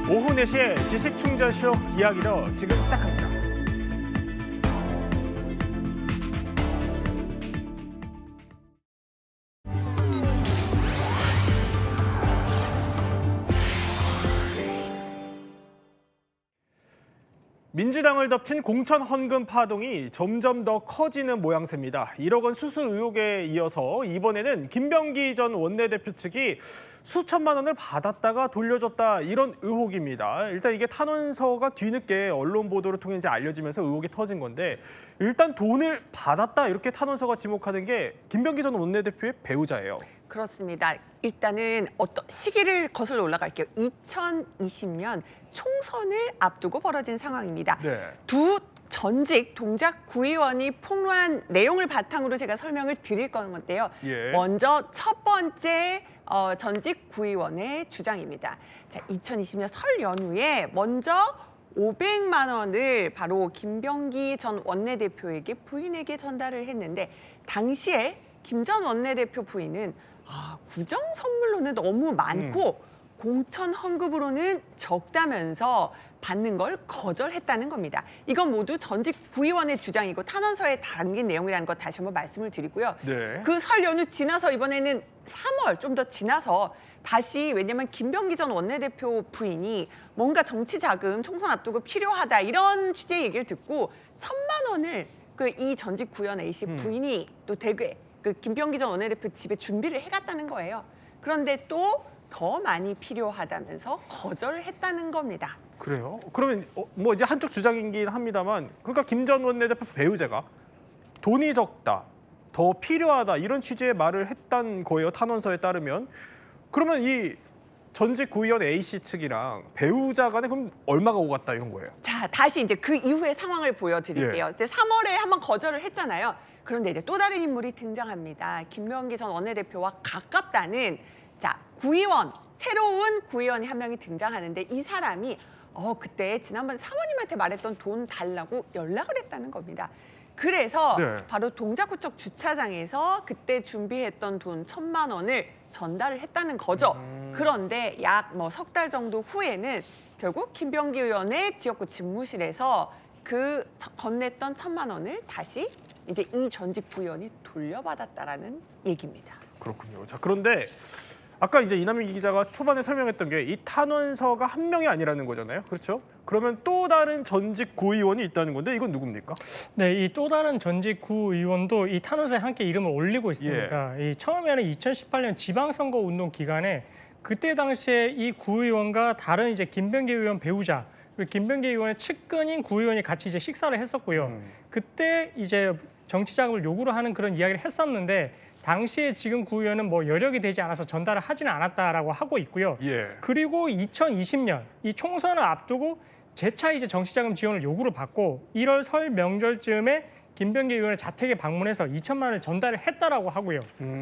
오후 4시에 지식충전쇼 이야기로 지금 시작합니다. 민주당을 덮친 공천 헌금 파동이 점점 더 커지는 모양새입니다. 1억 원 수수 의혹에 이어서 이번에는 김병기 전 원내대표 측이 수천만 원을 받았다가 돌려줬다 이런 의혹입니다. 일단 이게 탄원서가 뒤늦게 언론 보도를 통해 이제 알려지면서 의혹이 터진 건데 일단 돈을 받았다 이렇게 탄원서가 지목하는 게 김병기 전 원내대표의 배우자예요. 그렇습니다. 일단은 어떤 시기를 거슬러 올라갈게요. 2020년 총선을 앞두고 벌어진 상황입니다. 네. 두 전직 동작 구의원이 폭로한 내용을 바탕으로 제가 설명을 드릴 건데요. 예. 먼저 첫 번째 전직 구의원의 주장입니다. 자, 2020년 설 연휴에 먼저 500만 원을 바로 김병기 전 원내대표에게 부인에게 전달을 했는데 당시에 김 전 원내대표 부인은 구정 선물로는 너무 많고 공천 헌금으로는 적다면서 받는 걸 거절했다는 겁니다. 이건 모두 전직 구의원의 주장이고 탄원서에 담긴 내용이라는 것 다시 한번 말씀을 드리고요. 네. 그 설 연휴 지나서 이번에는 3월 좀 더 지나서 다시 왜냐면 김병기 전 원내대표 부인이 뭔가 정치 자금 총선 앞두고 필요하다 이런 취지의 얘기를 듣고 1,000만 원을 그 이 전직 구의원 A씨 부인이 또 대구에 그 김병기 전 원내대표 집에 준비를 해갔다는 거예요. 그런데 또 더 많이 필요하다면서 거절을 했다는 겁니다. 그래요? 그러면 뭐 이제 한쪽 주장이긴 합니다만 그러니까 김 전 원내대표 배우자가 돈이 적다, 더 필요하다 이런 취지의 말을 했단 거예요. 탄원서에 따르면. 그러면 이 전직 구의원 A씨 측이랑 배우자 간에 그럼 얼마가 오갔다 이런 거예요? 자, 다시 이제 그 이후의 상황을 보여드릴게요. 이제 3월에 한번 거절을 했잖아요. 그런데 이제 또 다른 인물이 등장합니다. 김병기 전 원내대표와 가깝다는 구의원, 새로운 구의원이 한 명이 등장하는데 이 사람이 그때 지난번에 사모님한테 말했던 돈 달라고 연락을 했다는 겁니다. 그래서 네. 바로 동작구청 주차장에서 그때 준비했던 돈 1,000만 원을 전달을 했다는 거죠. 그런데 약 석 달 정도 후에는 결국 김병기 의원의 지역구 집무실에서 그 건넸던 1,000만 원을 다시 이제 이 전직 구의원이 돌려받았다라는 얘기입니다. 그렇군요. 자, 그런데 아까 이제 이남희 기자가 초반에 설명했던 게 이 탄원서가 한 명이 아니라는 거잖아요. 그렇죠? 그러면 또 다른 전직 구의원이 있다는 건데 이건 누굽니까? 네, 이 또 다른 전직 구의원도 이 탄원서에 함께 이름을 올리고 있습니다. 이 처음에는 2018년 지방선거 운동 기간에 그때 당시에 이 구의원과 다른 이제 김병기 의원 배우자, 김병기 의원의 측근인 구의원이 같이 이제 식사를 했었고요. 그때 이제 정치 자금을 요구를 하는 그런 이야기를 했었는데 당시에 지금 구의원은 뭐 여력이 되지 않아서 전달을 하지는 않았다라고 하고 있고요. 예. 그리고 2020년 이 총선을 앞두고 재차 이제 정치자금 지원을 요구를 받고 1월 설 명절쯤에 김병기 의원의 자택에 방문해서 2천만 원을 전달을 했다라고 하고요.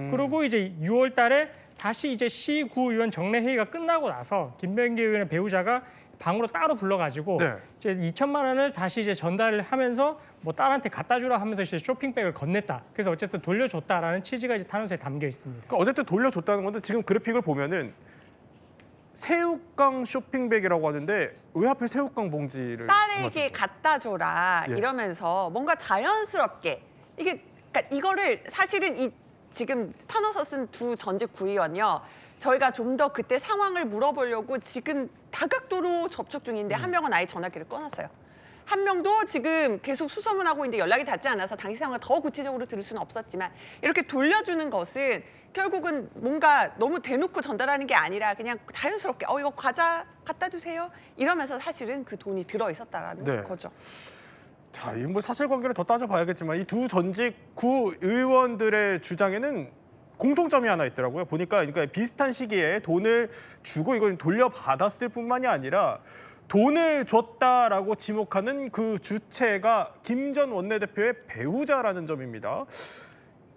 그리고 이제 6월 달에 다시 이제 시구의원 정례 회의가 끝나고 나서 김병기 의원의 배우자가 방으로 따로 불러가지고 네. 이제 2천만 원을 다시 이제 전달을 하면서 뭐 딸한테 갖다 주라 하면서 이제 쇼핑백을 건넸다. 그래서 어쨌든 돌려줬다라는 취지가 이제 탄원서에 담겨 있습니다. 그러니까 어쨌든 돌려줬다는 건데 지금 그래픽을 보면은 새우깡 쇼핑백이라고 하는데 왜 하필 새우깡 봉지를 딸에게 갖다 줘라 예. 이러면서 뭔가 자연스럽게 이게 그러니까 이거를 사실은 이 지금 탄원서 쓴 두 전직 구의원이요. 저희가 좀 더 그때 상황을 물어보려고 지금 다각도로 접촉 중인데 한 명은 아예 전화기를 꺼놨어요. 한 명도 지금 계속 수소문하고 있는데 연락이 닿지 않아서 당시 상황을 더 구체적으로 들을 수는 없었지만 이렇게 돌려주는 것은 결국은 뭔가 너무 대놓고 전달하는 게 아니라 그냥 자연스럽게 이거 과자 갖다 주세요 이러면서 사실은 그 돈이 들어있었다라는 네. 거죠. 자, 이 뭐 사실관계를 더 따져봐야겠지만 이 두 전직 구의원들의 주장에는 공통점이 하나 있더라고요. 보니까 그러니까 비슷한 시기에 돈을 주고 이걸 돌려받았을 뿐만이 아니라 돈을 줬다라고 지목하는 그 주체가 김 전 원내대표의 배우자라는 점입니다.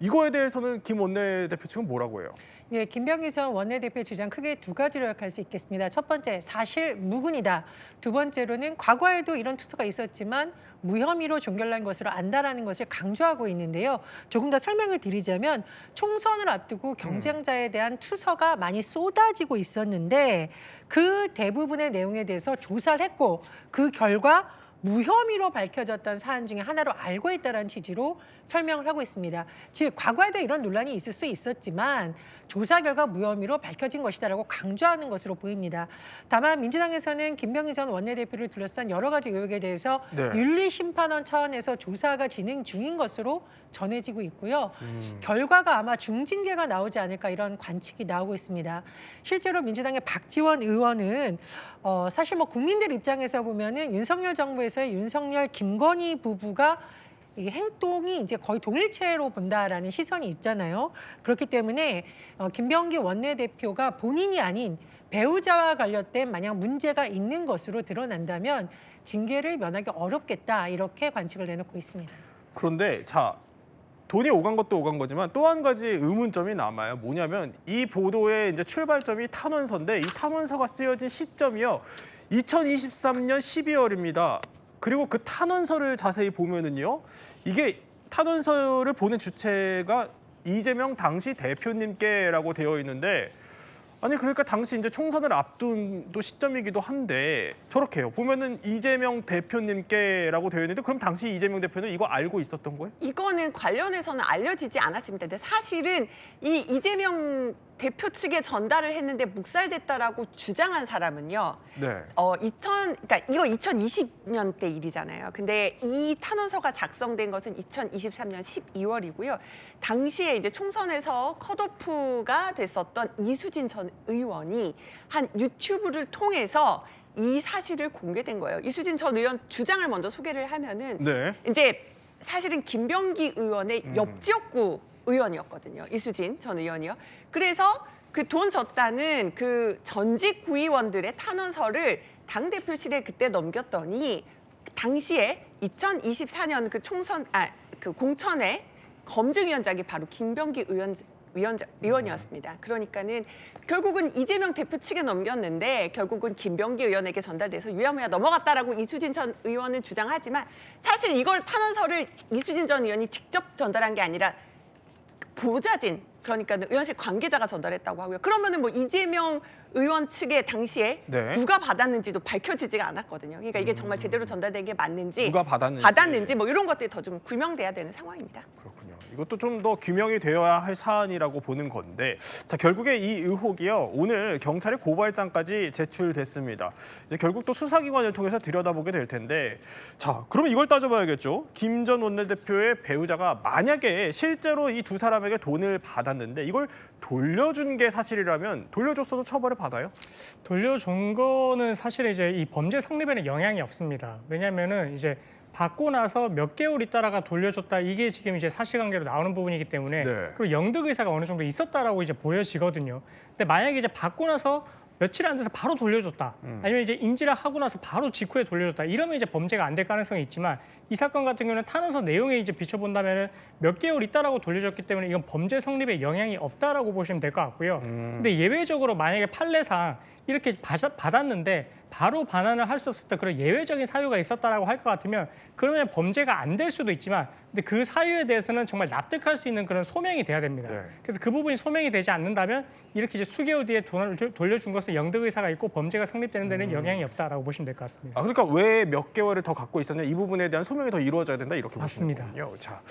이거에 대해서는 김 원내대표 측은 뭐라고 해요? 네, 김병기 전 원내대표의 주장 크게 두 가지로 요약할 수 있겠습니다. 첫 번째, 사실 무근이다. 두 번째로는 과거에도 이런 투서가 있었지만 무혐의로 종결난 것으로 안다라는 것을 강조하고 있는데요. 조금 더 설명을 드리자면 총선을 앞두고 경쟁자에 대한 투서가 많이 쏟아지고 있었는데 그 대부분의 내용에 대해서 조사를 했고 그 결과 무혐의로 밝혀졌던 사안 중에 하나로 알고 있다는 취지로 설명을 하고 있습니다. 즉 과거에도 이런 논란이 있을 수 있었지만 조사 결과 무혐의로 밝혀진 것이다라고 강조하는 것으로 보입니다. 다만 민주당에서는 김병기 전 원내대표를 둘러싼 여러 가지 의혹에 대해서 네. 윤리심판원 차원에서 조사가 진행 중인 것으로 전해지고 있고요. 결과가 아마 중징계가 나오지 않을까 이런 관측이 나오고 있습니다. 실제로 민주당의 박지원 의원은 사실 뭐 국민들 입장에서 보면은 윤석열 정부에서의 윤석열 김건희 부부가 이게 행동이 이제 거의 동일체로 본다라는 시선이 있잖아요. 그렇기 때문에 김병기 원내대표가 본인이 아닌 배우자와 관련된 만약 문제가 있는 것으로 드러난다면 징계를 면하기 어렵겠다 이렇게 관측을 내놓고 있습니다. 그런데 자, 돈이 오간 것도 오간 거지만 또 한 가지 의문점이 남아요. 뭐냐면 이 보도의 이제 출발점이 탄원서인데 이 탄원서가 쓰여진 시점이요. 2023년 12월입니다. 그리고 그 탄원서를 자세히 보면은요. 이게 탄원서를 보낸 주체가 이재명 당시 대표님께라고 되어 있는데 아니 그러니까 당시 이제 총선을 앞둔 또 시점이기도 한데 저렇게요. 보면은 이재명 대표님께라고 되어 있는데 그럼 당시 이재명 대표는 이거 알고 있었던 거예요? 이거는 관련해서는 알려지지 않았습니다. 근데 사실은 이 이재명 대표 측에 전달을 했는데 묵살됐다라고 주장한 사람은요. 네. 그러니까 이거 2020년 때 일이잖아요. 근데 이 탄원서가 작성된 것은 2023년 12월이고요. 당시에 이제 총선에서 컷오프가 됐었던 이수진 전 의원이 한 유튜브를 통해서 이 사실을 공개된 거예요. 이수진 전 의원 주장을 먼저 소개를 하면은 네. 이제 사실은 김병기 의원의 옆지역구 의원이었거든요. 이수진 전 의원이요. 그래서 그 돈 줬다는 그 전직 구의원들의 탄원서를 당대표실에 그때 넘겼더니 당시에 2024년 그 그 공천의 검증위원장이 바로 김병기 의원이었습니다. 그러니까는 결국은 이재명 대표 측에 넘겼는데 결국은 김병기 의원에게 전달돼서 유야무야 넘어갔다라고 이수진 전 의원은 주장하지만 사실 이걸 탄원서를 이수진 전 의원이 직접 전달한 게 아니라 보좌진 그러니까 의원실 관계자가 전달했다고 하고요. 그러면은 뭐 이재명 의원 측에 당시에 네. 누가 받았는지도 밝혀지지가 않았거든요. 그러니까 이게 정말 제대로 전달된 게 맞는지 누가 받았는지 뭐 이런 것들이 더 좀 규명돼야 되는 상황입니다. 그렇군요. 이것도 좀 더 규명이 되어야 할 사안이라고 보는 건데, 자 결국에 이 의혹이요 오늘 경찰의 고발장까지 제출됐습니다. 이제 결국 또 수사기관을 통해서 들여다보게 될 텐데, 자 그러면 이걸 따져봐야겠죠. 김 전 원내대표의 배우자가 만약에 실제로 이 두 사람에게 돈을 받았는데 이걸 돌려준 게 사실이라면 돌려줬어도 처벌을 받아요? 돌려준 거는 사실 이제 이 범죄 성립에는 영향이 없습니다. 왜냐하면은 이제 받고 나서 몇 개월 있다가 돌려줬다 이게 지금 이제 사실관계로 나오는 부분이기 때문에 네. 그리고 영득 의사가 어느 정도 있었다라고 이제 보여지거든요. 근데 만약에 이제 받고 나서 며칠 안 돼서 바로 돌려줬다. 아니면 이제 인지를 하고 나서 바로 직후에 돌려줬다. 이러면 이제 범죄가 안 될 가능성이 있지만 이 사건 같은 경우는 탄원서 내용에 이제 비춰본다면은 몇 개월 있다라고 돌려줬기 때문에 이건 범죄 성립에 영향이 없다라고 보시면 될 것 같고요. 근데 예외적으로 만약에 판례상 이렇게 받았는데 바로 반환을 할 수 없었던 그런 예외적인 사유가 있었다라고 할 것 같으면 그러면 범죄가 안 될 수도 있지만 근데 그 사유에 대해서는 정말 납득할 수 있는 그런 소명이 돼야 됩니다. 네. 그래서 그 부분이 소명이 되지 않는다면 이렇게 이제 수개월 뒤에 돈을 돌려준 것은 영득 의사가 있고 범죄가 성립되는 데는 영향이 없다라고 보시면 될 것 같습니다. 아 그러니까 왜 몇 개월을 더 갖고 있었냐 이 부분에 대한 소명이 더 이루어져야 된다 이렇게 맞습니다. 보시는 거군요. 자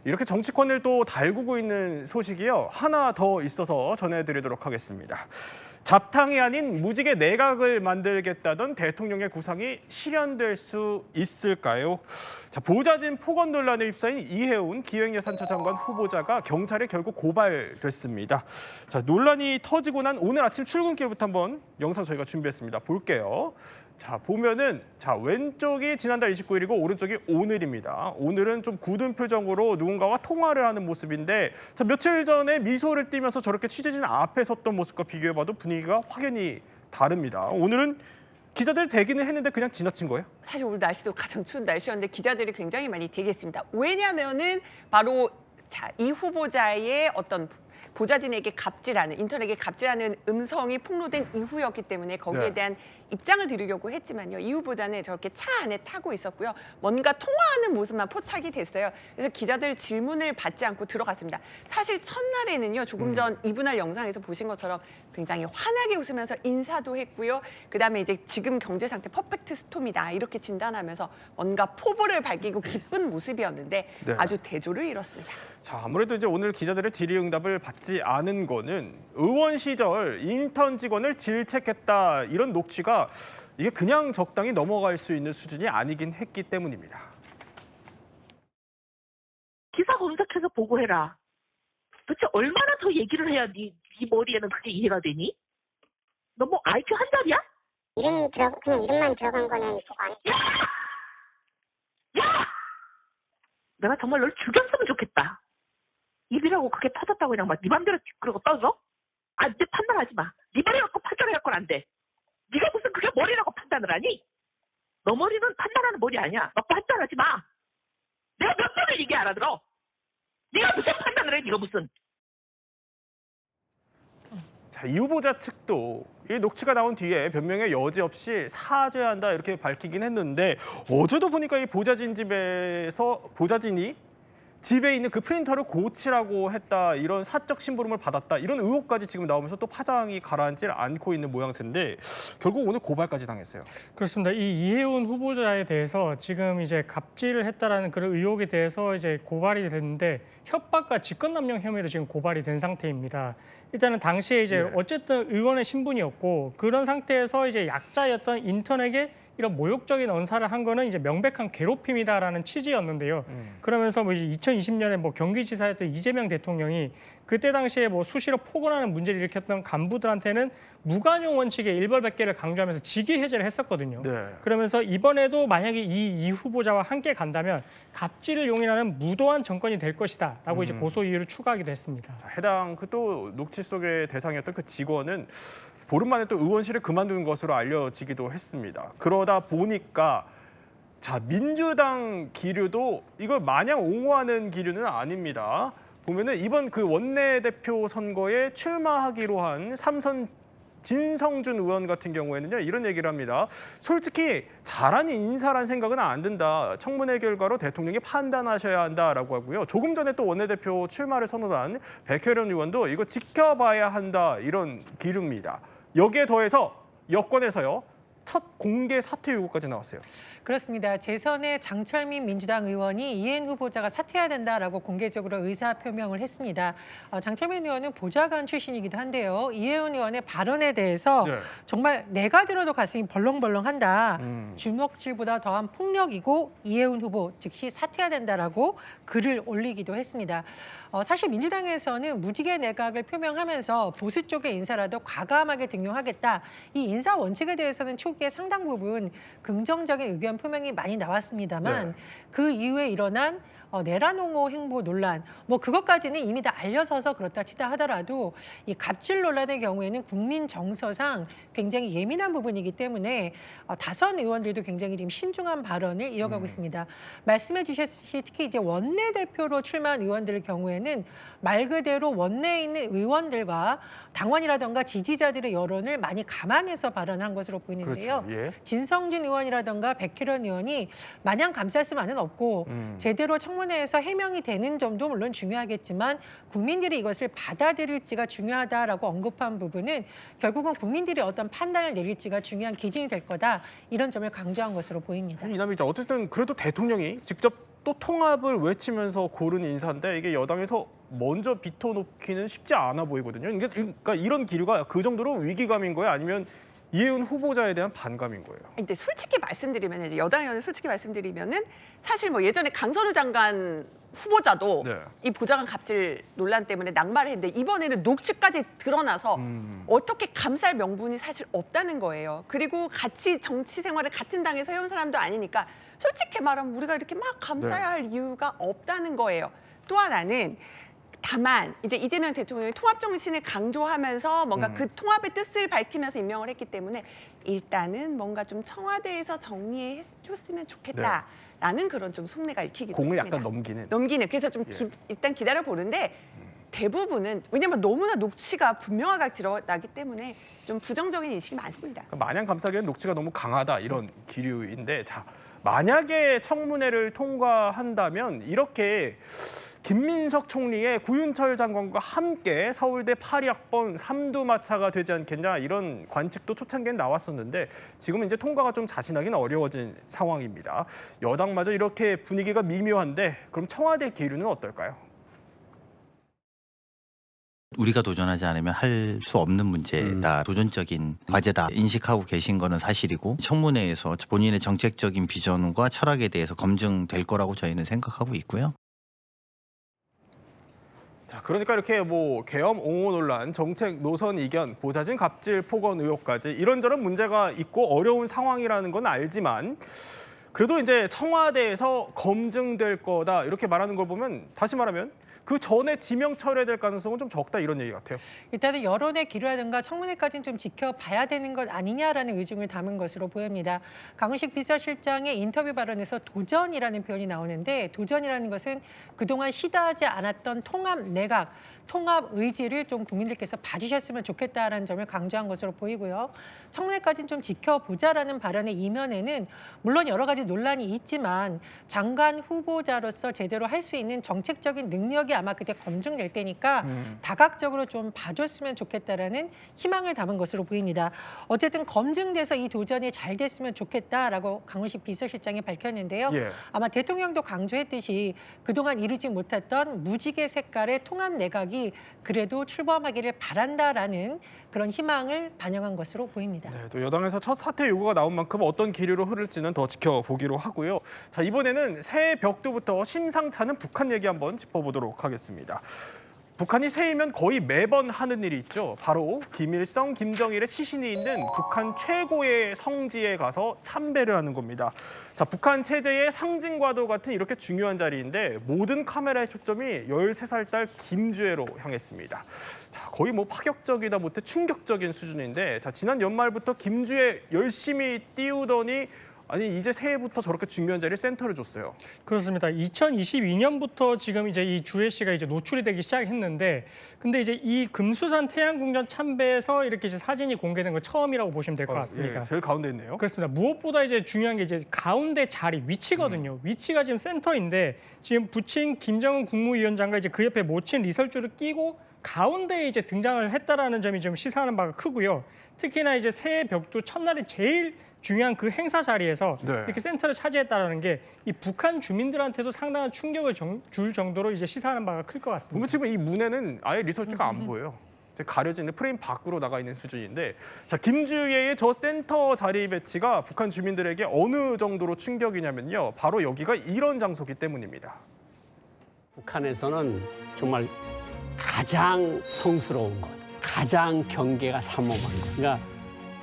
이렇게 정치권을 또 달구고 있는 소식이요 하나 더 있어서 전해드리도록 하겠습니다. 잡탕이 아닌 무직의 내각을 만들겠다던 대통령의 구상이 실현될 수 있을까요? 자, 보좌진 폭언 논란에 휩싸인 이해운 기획예산처 장관 후보자가 경찰에 결국 고발됐습니다. 자, 논란이 터지고 난 오늘 아침 출근길부터 한번 영상 저희가 준비했습니다. 볼게요. 자, 보면은 자, 왼쪽이 지난달 29일이고 오른쪽이 오늘입니다. 오늘은 좀 굳은 표정으로 누군가와 통화를 하는 모습인데 자, 며칠 전에 미소를 띠면서 저렇게 취재진 앞에 섰던 모습과 비교해봐도 분위기가 확연히 다릅니다. 오늘은 기자들 대기는 했는데 그냥 지나친 거예요? 사실 오늘 날씨도 가장 추운 날씨였는데 기자들이 굉장히 많이 대기했습니다. 왜냐하면은 바로 이 후보자의 어떤 보좌진에게 갑질하는, 인턴에게 갑질하는 음성이 폭로된 이후였기 때문에 거기에 네. 대한 입장을 드리려고 했지만요. 이 후보자는 저렇게 차 안에 타고 있었고요. 뭔가 통화하는 모습만 포착이 됐어요. 그래서 기자들 질문을 받지 않고 들어갔습니다. 사실 첫날에는요. 조금 전 이분할 영상에서 보신 것처럼 굉장히 환하게 웃으면서 인사도 했고요. 그다음에 이제 지금 경제 상태 퍼펙트 스톰이다 이렇게 진단하면서 뭔가 포부를 밝히고 기쁜 모습이었는데 네. 아주 대조를 이뤘습니다. 자, 아무래도 이제 오늘 기자들의 질의응답을 받지 않은 거는 의원 시절 인턴 직원을 질책했다 이런 녹취가 이게 그냥 적당히 넘어갈 수 있는 수준이 아니긴 했기 때문입니다. 기사 검색해서 보고해라. 도대체 얼마나 더 얘기를 해야 네 머리에는 그게 이해가 되니? 너 뭐 IQ 한 달이야? 그냥 이름만 들어간 거는 그거 아니야? 야! 내가 정말 널 죽였으면 좋겠다. 입이라고 그게 터졌다고 그냥 막 네 맘대로 그러고 떠서? 아, 네 판단하지 마. 네 머리 갖고 판단해갖고는 안 돼. 네가 무슨 그게 머리라고 판단을 하니? 너 머리는 판단하는 머리 아니야. 너 판단하지 마. 내가 몇 번을 얘기 알아들어. 네가 무슨 판단을 해, 네가 무슨. 자, 이 후보자 측도 이 녹취가 나온 뒤에 변명의 여지 없이 사죄한다 이렇게 밝히긴 했는데 어제도 보니까 이 보좌진이 집에 있는 그 프린터를 고치라고 했다 이런 사적 심부름을 받았다 이런 의혹까지 지금 나오면서 또 파장이 가라앉질 않고 있는 모양새인데 결국 오늘 고발까지 당했어요. 그렇습니다. 이 이혜훈 후보자에 대해서 지금 이제 갑질을 했다라는 그런 의혹에 대해서 이제 고발이 됐는데 협박과 직권남용 혐의로 지금 고발이 된 상태입니다. 일단은 당시에 이제 예. 어쨌든 의원의 신분이었고 그런 상태에서 이제 약자였던 인턴에게 이런 모욕적인 언사를 한 거는 이제 명백한 괴롭힘이다라는 취지였는데요. 그러면서 뭐 이제 2020년에 뭐 경기지사였던 이재명 대통령이 그때 당시에 뭐 수시로 폭언하는 문제를 일으켰던 간부들한테는 무관용 원칙의 일벌백계를 강조하면서 직위 해제를 했었거든요. 네. 그러면서 이번에도 만약에 이 후보자와 함께 간다면 갑질을 용인하는 무도한 정권이 될 것이다라고 이제 고소 이유를 추가하기도 했습니다. 자, 해당 그 또 녹취 속의 대상이었던 그 직원은 보름 만에 또 의원실을 그만둔 것으로 알려지기도 했습니다. 그러다 보니까 자, 민주당 기류도 이걸 마냥 옹호하는 기류는 아닙니다. 보면은 이번 그 원내대표 선거에 출마하기로 한 삼선 진성준 의원 같은 경우에는요 이런 얘기를 합니다. 솔직히 잘하는 인사란 생각은 안 든다. 청문회 결과로 대통령이 판단하셔야 한다라고 하고요. 조금 전에 또 원내대표 출마를 선언한 백혜련 의원도 이거 지켜봐야 한다 이런 기류입니다. 여기에 더해서 여권에서요 첫 공개 사퇴 요구까지 나왔어요. 그렇습니다. 재선의 장철민 민주당 의원이 이혜훈 후보자가 사퇴해야 된다라고 공개적으로 의사 표명을 했습니다. 장철민 의원은 보좌관 출신이기도 한데요. 이혜훈 의원의 발언에 대해서 네. 정말 내가 들어도 가슴이 벌렁벌렁한다. 음. 주먹질보다 더한 폭력이고 이혜훈 후보 즉시 사퇴해야 된다라고 글을 올리기도 했습니다. 사실 민주당에서는 무지개 내각을 표명하면서 보수 쪽의 인사라도 과감하게 등용하겠다. 이 인사 원칙에 대해서는 초기에 상당 부분 긍정적인 의견 표명이 많이 나왔습니다만 네. 그 이후에 일어난 내란옹호 행보 논란, 뭐 그것까지는 이미 다 알려서서 그렇다 치다 하더라도 이 갑질 논란의 경우에는 국민 정서상 굉장히 예민한 부분이기 때문에 다선 의원들도 굉장히 지금 신중한 발언을 이어가고 있습니다. 말씀해 주셨듯이 특히 이제 원내대표로 출마한 의원들의 경우에는 말 그대로 원내에 있는 의원들과 당원이라던가 지지자들의 여론을 많이 감안해서 발언한 것으로 보이는데요. 그렇죠. 예. 진성준 의원이라던가 백혜련 의원이 마냥 감쌀 수만은 없고 제대로 청문회에서 해명이 되는 점도 물론 중요하겠지만 국민들이 이것을 받아들일지가 중요하다라고 언급한 부분은 결국은 국민들이 어떤 판단을 내릴지가 중요한 기준이 될 거다. 이런 점을 강조한 것으로 보입니다. 이남희 기자, 어쨌든 그래도 대통령이 직접 또 통합을 외치면서 고른 인사인데 이게 여당에서 먼저 비터놓기는 쉽지 않아 보이거든요. 그러니까 이런 기류가 그 정도로 위기감인 거예요? 아니면 이혜훈 후보자에 대한 반감인 거예요? 근데 솔직히 말씀드리면 이제 여당 의원은 솔직히 말씀드리면은 사실 뭐 예전에 강선우 장관 후보자도 네. 이 보좌관 갑질 논란 때문에 낙마를 했는데 이번에는 녹취까지 드러나서 어떻게 감쌀 명분이 사실 없다는 거예요. 그리고 같이 정치 생활을 같은 당에서 해온 사람도 아니니까 솔직히 말하면 우리가 이렇게 막 감싸야 할 이유가 없다는 거예요. 또 하나는 다만 이제 이재명 대통령이 통합 정신을 강조하면서 뭔가 그 통합의 뜻을 밝히면서 임명을 했기 때문에 일단은 뭔가 좀 청와대에서 정리해 줬으면 좋겠다라는 그런 좀 속내가 읽히기도 공을 했습니다. 약간 넘기는. 그래서 좀 예. 일단 기다려 보는데 대부분은 왜냐면 너무나 녹취가 분명하게 드러나기 때문에 좀 부정적인 인식이 많습니다. 마냥 감싸기에는 녹취가 너무 강하다 이런 기류인데 자 만약에 청문회를 통과한다면 이렇게 김민석 총리의 구윤철 장관과 함께 서울대 8학번 삼두마차가 되지 않겠냐 이런 관측도 초창기엔 나왔었는데 지금은 이제 통과가 좀 자신하기는 어려워진 상황입니다. 여당마저 이렇게 분위기가 미묘한데 그럼 청와대 기류는 어떨까요? 우리가 도전하지 않으면 할 수 없는 문제다. 도전적인 과제다. 인식하고 계신 거는 사실이고 청문회에서 본인의 정책적인 비전과 철학에 대해서 검증될 거라고 저희는 생각하고 있고요. 자, 그러니까 이렇게 뭐 계엄 옹호 논란, 정책 노선 이견, 보좌진 갑질 폭언 의혹까지 이런저런 문제가 있고 어려운 상황이라는 건 알지만 그래도 이제 청와대에서 검증될 거다 이렇게 말하는 걸 보면 다시 말하면 그 전에 지명 철회될 가능성은 좀 적다 이런 얘기 같아요. 일단은 여론의 기류라든가 청문회까지는 좀 지켜봐야 되는 것 아니냐라는 의중을 담은 것으로 보입니다. 강훈식 비서실장의 인터뷰 발언에서 도전이라는 표현이 나오는데 도전이라는 것은 그동안 시도하지 않았던 통합 내각, 통합 의지를 좀 국민들께서 봐주셨으면 좋겠다라는 점을 강조한 것으로 보이고요. 청문회까지는 좀 지켜보자라는 발언의 이면에는 물론 여러 가지 논란이 있지만 장관 후보자로서 제대로 할 수 있는 정책적인 능력이 아마 그때 검증될 때니까 다각적으로 좀 봐줬으면 좋겠다라는 희망을 담은 것으로 보입니다. 어쨌든 검증돼서 이 도전이 잘 됐으면 좋겠다라고 강훈식 비서실장이 밝혔는데요. 예. 아마 대통령도 강조했듯이 그동안 이루지 못했던 무지개 색깔의 통합 내각이 그래도 출범하기를 바란다라는 그런 희망을 반영한 것으로 보입니다. 네, 또 여당에서 첫 사퇴 요구가 나온 만큼 어떤 기류로 흐를지는 더 지켜보기로 하고요. 자, 이번에는 새해 벽두부터 심상찮은 북한 얘기 한번 짚어보도록 하겠습니다. 북한이 새해면 거의 매번 하는 일이 있죠. 바로 김일성, 김정일의 시신이 있는 북한 최고의 성지에 가서 참배를 하는 겁니다. 자, 북한 체제의 상징과도 같은 이렇게 중요한 자리인데 모든 카메라의 초점이 13살 딸 김주애로 향했습니다. 자, 거의 뭐 파격적이다 못해 충격적인 수준인데 자, 지난 연말부터 김주애 열심히 띄우더니 아니 이제 새해부터 저렇게 중요한 자리에 센터를 줬어요. 그렇습니다. 2022년부터 지금 이제 이 주혜 씨가 이제 노출이 되기 시작했는데, 근데 이제 이 금수산 태양궁전 참배에서 이렇게 이제 사진이 공개된 건 처음이라고 보시면 될 것 같습니다. 예, 제일 가운데 있네요. 그렇습니다. 무엇보다 이제 중요한 게 이제 가운데 자리 위치거든요. 위치가 지금 센터인데 지금 부친 김정은 국무위원장과 이제 그 옆에 모친 리설주를 끼고 가운데에 이제 등장을 했다라는 점이 좀 시사하는 바가 크고요. 특히나 이제 새해 벽두 첫날이 제일 중요한 그 행사 자리에서 네. 이렇게 센터를 차지했다라는 게 이 북한 주민들한테도 상당한 충격을 줄 정도로 이제 시사하는 바가 클 것 같습니다. 보면 지금 이 문에는 아예 리설주가 안 보여요. 이제 가려져 있는 프레임 밖으로 나가 있는 수준인데 자, 김주혜의 저 센터 자리 배치가 북한 주민들에게 어느 정도로 충격이냐면요. 바로 여기가 이런 장소기 때문입니다. 북한에서는 정말 가장 성스러운 곳, 가장 경계가 삼엄한 곳. 그러니까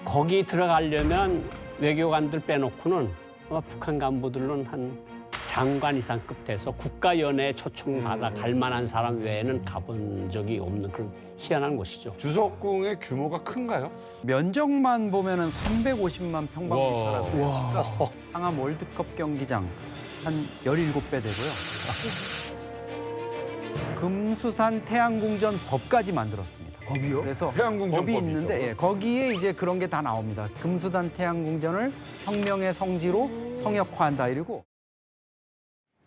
거기 들어가려면 외교관들 빼놓고는 아마 북한 간부들은 한 장관 이상급 돼서 국가연회에 초청받아 갈 만한 사람 외에는 가본 적이 없는 그런 희한한 곳이죠. 주석궁의 규모가 큰가요? 면적만 보면은 350만 평방미터라고 해요. 상암 월드컵 경기장 한 17배 되고요. 금수산 태양궁전 법까지 만들었습니다. 법이요? 그래서 태양궁전 법이 법이 있는데 있다고요? 예, 거기에 이제 그런 게 다 나옵니다. 금수산 태양궁전을 혁명의 성지로 성역화한다 이러고.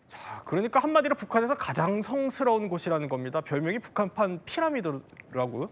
자, 그러니까 한마디로 북한에서 가장 성스러운 곳이라는 겁니다. 별명이 북한판 피라미드라고요.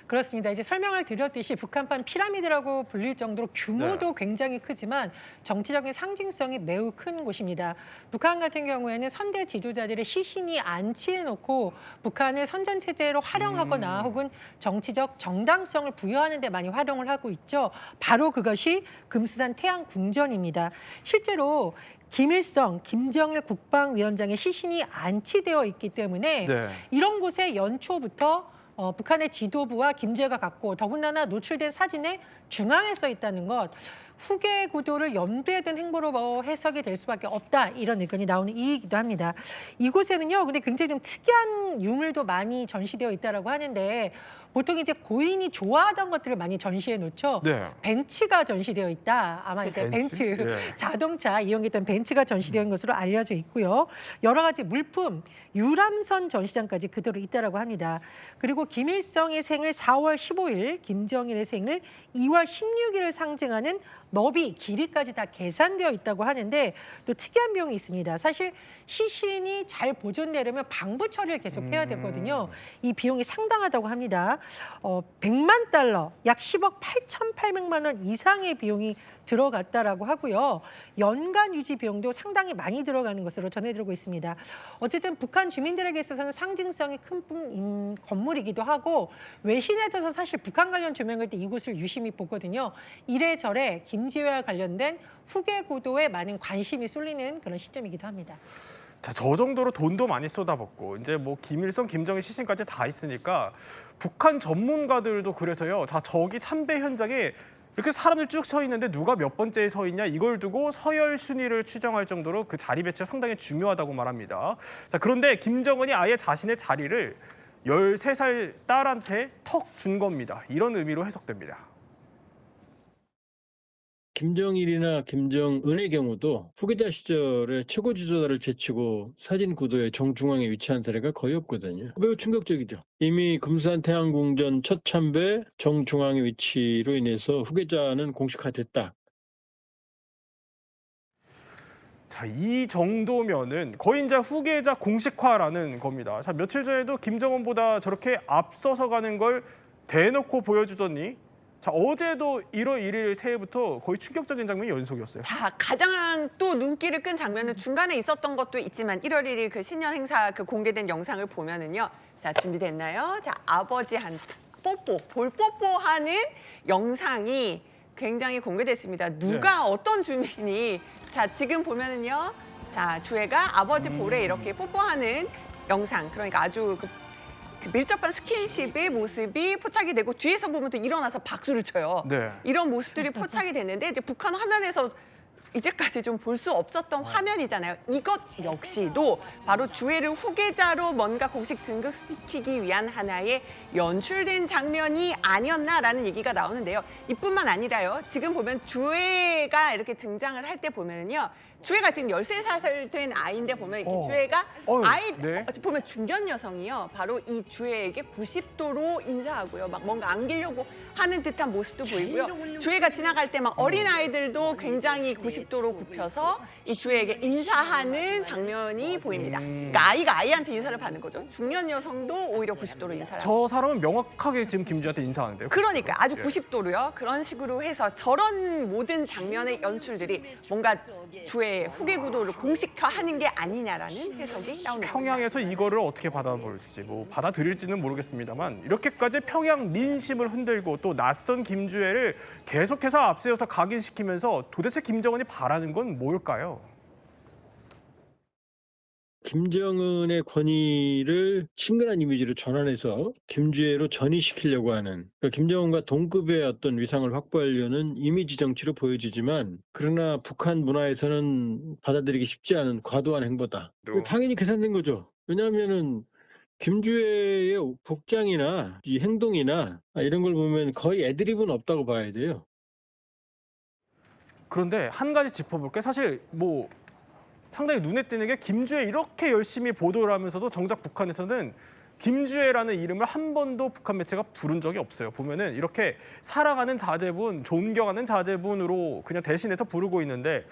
그렇습니다. 이제 설명을 드렸듯이 북한판 피라미드라고 불릴 정도로 규모도 굉장히 크지만 정치적인 상징성이 매우 큰 곳입니다. 북한 같은 경우에는 선대 지도자들의 시신이 안치해놓고 북한을 선전체제로 활용하거나 혹은 정치적 정당성을 부여하는 데 많이 활용을 하고 있죠. 바로 그것이 금수산 태양궁전입니다. 실제로 김일성, 김정일 국방위원장의 시신이 안치되어 있기 때문에 네. 이런 곳에 연초부터 북한의 지도부와 김주애가 갔고 더군다나 노출된 사진에 중앙에 써 있다는 것, 후계 구도를 염두에 둔 행보로 해석이 될 수밖에 없다 이런 의견이 나오는 이유이기도 합니다. 이곳에는요, 근데 굉장히 좀 특이한 유물도 많이 전시되어 있다라고 하는데 보통 이제 고인이 좋아하던 것들을 많이 전시해 놓죠. 네. 벤츠가 전시되어 있다. 아마 이제 벤츠 예. 자동차 이용했던 벤츠가 전시되어 있는 것으로 알려져 있고요. 여러 가지 물품, 유람선 전시장까지 그대로 있다라고 합니다. 그리고 김일성의 생일 4월 15일, 김정일의 생일 2월 16일을 상징하는 너비, 길이까지 다 계산되어 있다고 하는데 또 특이한 비용이 있습니다. 사실 시신이 잘 보존되려면 방부 처리를 계속 해야 되거든요. 이 비용이 상당하다고 합니다. 100만 달러, 약 10억 8,800만 원 이상의 비용이 들어갔다라고 하고요. 연간 유지 비용도 상당히 많이 들어가는 것으로 전해들고 있습니다. 어쨌든 북한 주민들에게 있어서는 상징성이 큰 건물이기도 하고 외신에서도 사실 북한 관련 조명할 때 이곳을 유심히 보거든요. 이래저래 김지회와 관련된 후계 구도에 많은 관심이 쏠리는 그런 시점이기도 합니다. 자, 저 정도로 돈도 많이 쏟아붓고 이제 뭐 김일성, 김정일 시신까지 다 있으니까 북한 전문가들도 그래서요. 자, 저기 참배 현장에 이렇게 사람들 쭉 서 있는데 누가 몇 번째에 서 있냐 이걸 두고 서열 순위를 추정할 정도로 그 자리 배치가 상당히 중요하다고 말합니다. 자, 그런데 김정은이 아예 자신의 자리를 13살 딸한테 턱 준 겁니다. 이런 의미로 해석됩니다. 김정일이나 김정은의 경우도 후계자 시절에 최고 지도자를 제치고 사진 구도의 정중앙에 위치한 사례가 거의 없거든요. 매우 충격적이죠. 이미 금수산 태양궁전 첫 참배 정중앙의 위치로 인해서 후계자는 공식화됐다. 자, 이 정도면은 거의 이제 후계자 공식화라는 겁니다. 자, 며칠 전에도 김정은보다 저렇게 앞서서 가는 걸 대놓고 보여주더니 자, 어제도 1월 1일 새해부터 거의 충격적인 장면이 연속이었어요. 자, 가장 또 눈길을 끈 장면은 중간에 있었던 것도 있지만 1월 1일 그 신년 행사 그 공개된 영상을 보면은요. 자, 준비됐나요? 자, 아버지한테 뽀뽀, 볼뽀뽀하는 영상이 굉장히 공개됐습니다. 누가 어떤 주민이 자, 지금 보면은요. 자, 주애가 아버지 볼에 이렇게 뽀뽀하는 영상. 그러니까 아주 그 밀접한 스킨십의 모습이 포착이 되고 뒤에서 보면 또 일어나서 박수를 쳐요. 네. 이런 모습들이 포착이 됐는데 이제 북한 화면에서 이제까지 좀 볼 수 없었던 화면이잖아요. 이것 역시도 바로 주애를 후계자로 뭔가 공식 등극시키기 위한 하나의 연출된 장면이 아니었나라는 얘기가 나오는데요. 이뿐만 아니라요. 지금 보면 주애가 이렇게 등장을 할 때 보면은요. 주애가 지금 13살 된 아이인데 보면 이렇게 주애가 아이 네. 보면 중년 여성이요. 바로 이 주애에게 90도로 인사하고요. 막 뭔가 안기려고 하는 듯한 모습도 보이고요. 주애가 지나갈 때 막 어린 아이들도 굉장히 90도로 굽혀서 이 주애에게 인사하는 장면이 보입니다. 그러니까 아이가 아이한테 인사를 받는 거죠. 중년 여성도 오히려 90도로 인사를 하고. 저 사람은 명확하게 지금 김주한테 인사하는데요. 그러니까 아주 90도로요. 그런 식으로 해서 저런 모든 장면의 연출들이 뭔가 주의 후계 구도를 공식화하는 게 아니냐라는 해석이 나오는 평양에서 이거를 어떻게 받아볼지 뭐 받아들일지는 모르겠습니다만 이렇게까지 평양 민심을 흔들고 또 낯선 김주애를 계속해서 앞세워서 각인시키면서 도대체 김정은이 바라는 건 뭘까요? 김정은의 권위를 친근한 이미지로 전환해서 김주애로 전이시키려고 하는, 그러니까 김정은과 동급의 어떤 위상을 확보하려는 이미지 정치로 보여지지만, 그러나 북한 문화에서는 받아들이기 쉽지 않은 과도한 행보다. 당연히 계산된 거죠. 왜냐하면은 김주애의 복장이나 이 행동이나 이런 걸 보면 거의 애드립은 없다고 봐야 돼요. 그런데 한 가지 짚어볼게. 사실 뭐 상당히 눈에 띄는 게 김주애 이렇게 열심히 보도를 하면서도 정작 북한에서는 김주애라는 이름을 한 번도 북한 매체가 부른 적이 없어요. 보면은 이렇게 사랑하는 자제분, 존경하는 자제분으로 그냥 대신해서 부르고 있는데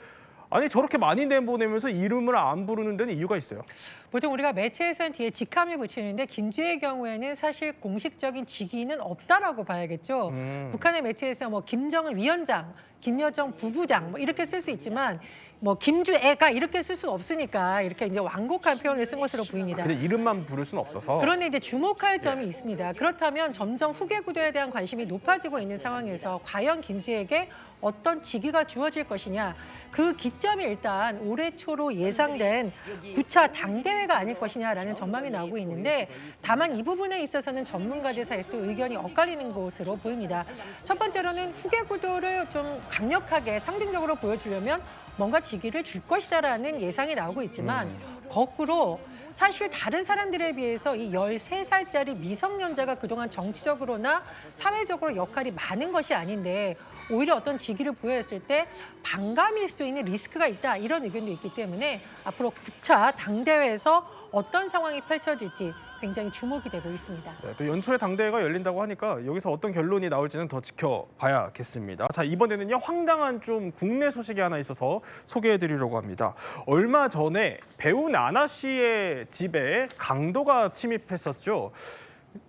아니 저렇게 많이 내보내면서 이름을 안 부르는 데는 이유가 있어요. 보통 우리가 매체에서는 뒤에 직함을 붙이는데 김주애의 경우에는 사실 공식적인 직위는 없다라고 봐야겠죠. 북한의 매체에서 뭐 김정은 위원장, 김여정 부부장 뭐 이렇게 쓸 수 있지만 뭐 김주애가 이렇게 쓸 수는 없으니까 이렇게 이제 완곡한 표현을 쓴 것으로 보입니다. 근데 이름만 부를 수는 없어서. 그런데 이제 주목할 점이 있습니다. 그렇다면 점점 후계 구도에 대한 관심이 높아지고 있는 상황에서 과연 김주애에게 어떤 직위가 주어질 것이냐. 그 기점이 일단 올해 초로 예상된 9차 당대회가 아닐 것이냐라는 전망이 나오고 있는데 다만 이 부분에 있어서는 전문가들 사이에서 의견이 엇갈리는 것으로 보입니다. 첫 번째로는 후계 구도를 좀 강력하게 상징적으로 보여주려면 뭔가 직위를 줄 것이다라는 예상이 나오고 있지만 거꾸로 사실 다른 사람들에 비해서 이 13살짜리 미성년자가 그동안 정치적으로나 사회적으로 역할이 많은 것이 아닌데 오히려 어떤 직위를 부여했을 때 반감일 수 있는 리스크가 있다 이런 의견도 있기 때문에 앞으로 9차 당대회에서 어떤 상황이 펼쳐질지 굉장히 주목이 되고 있습니다. 네, 또 연초에 당대회가 열린다고 하니까 여기서 어떤 결론이 나올지는 더 지켜봐야겠습니다. 자, 이번에는요 황당한 좀 국내 소식이 하나 있어서 소개해드리려고 합니다. 얼마 전에 배우 나나 씨의 집에 강도가 침입했었죠.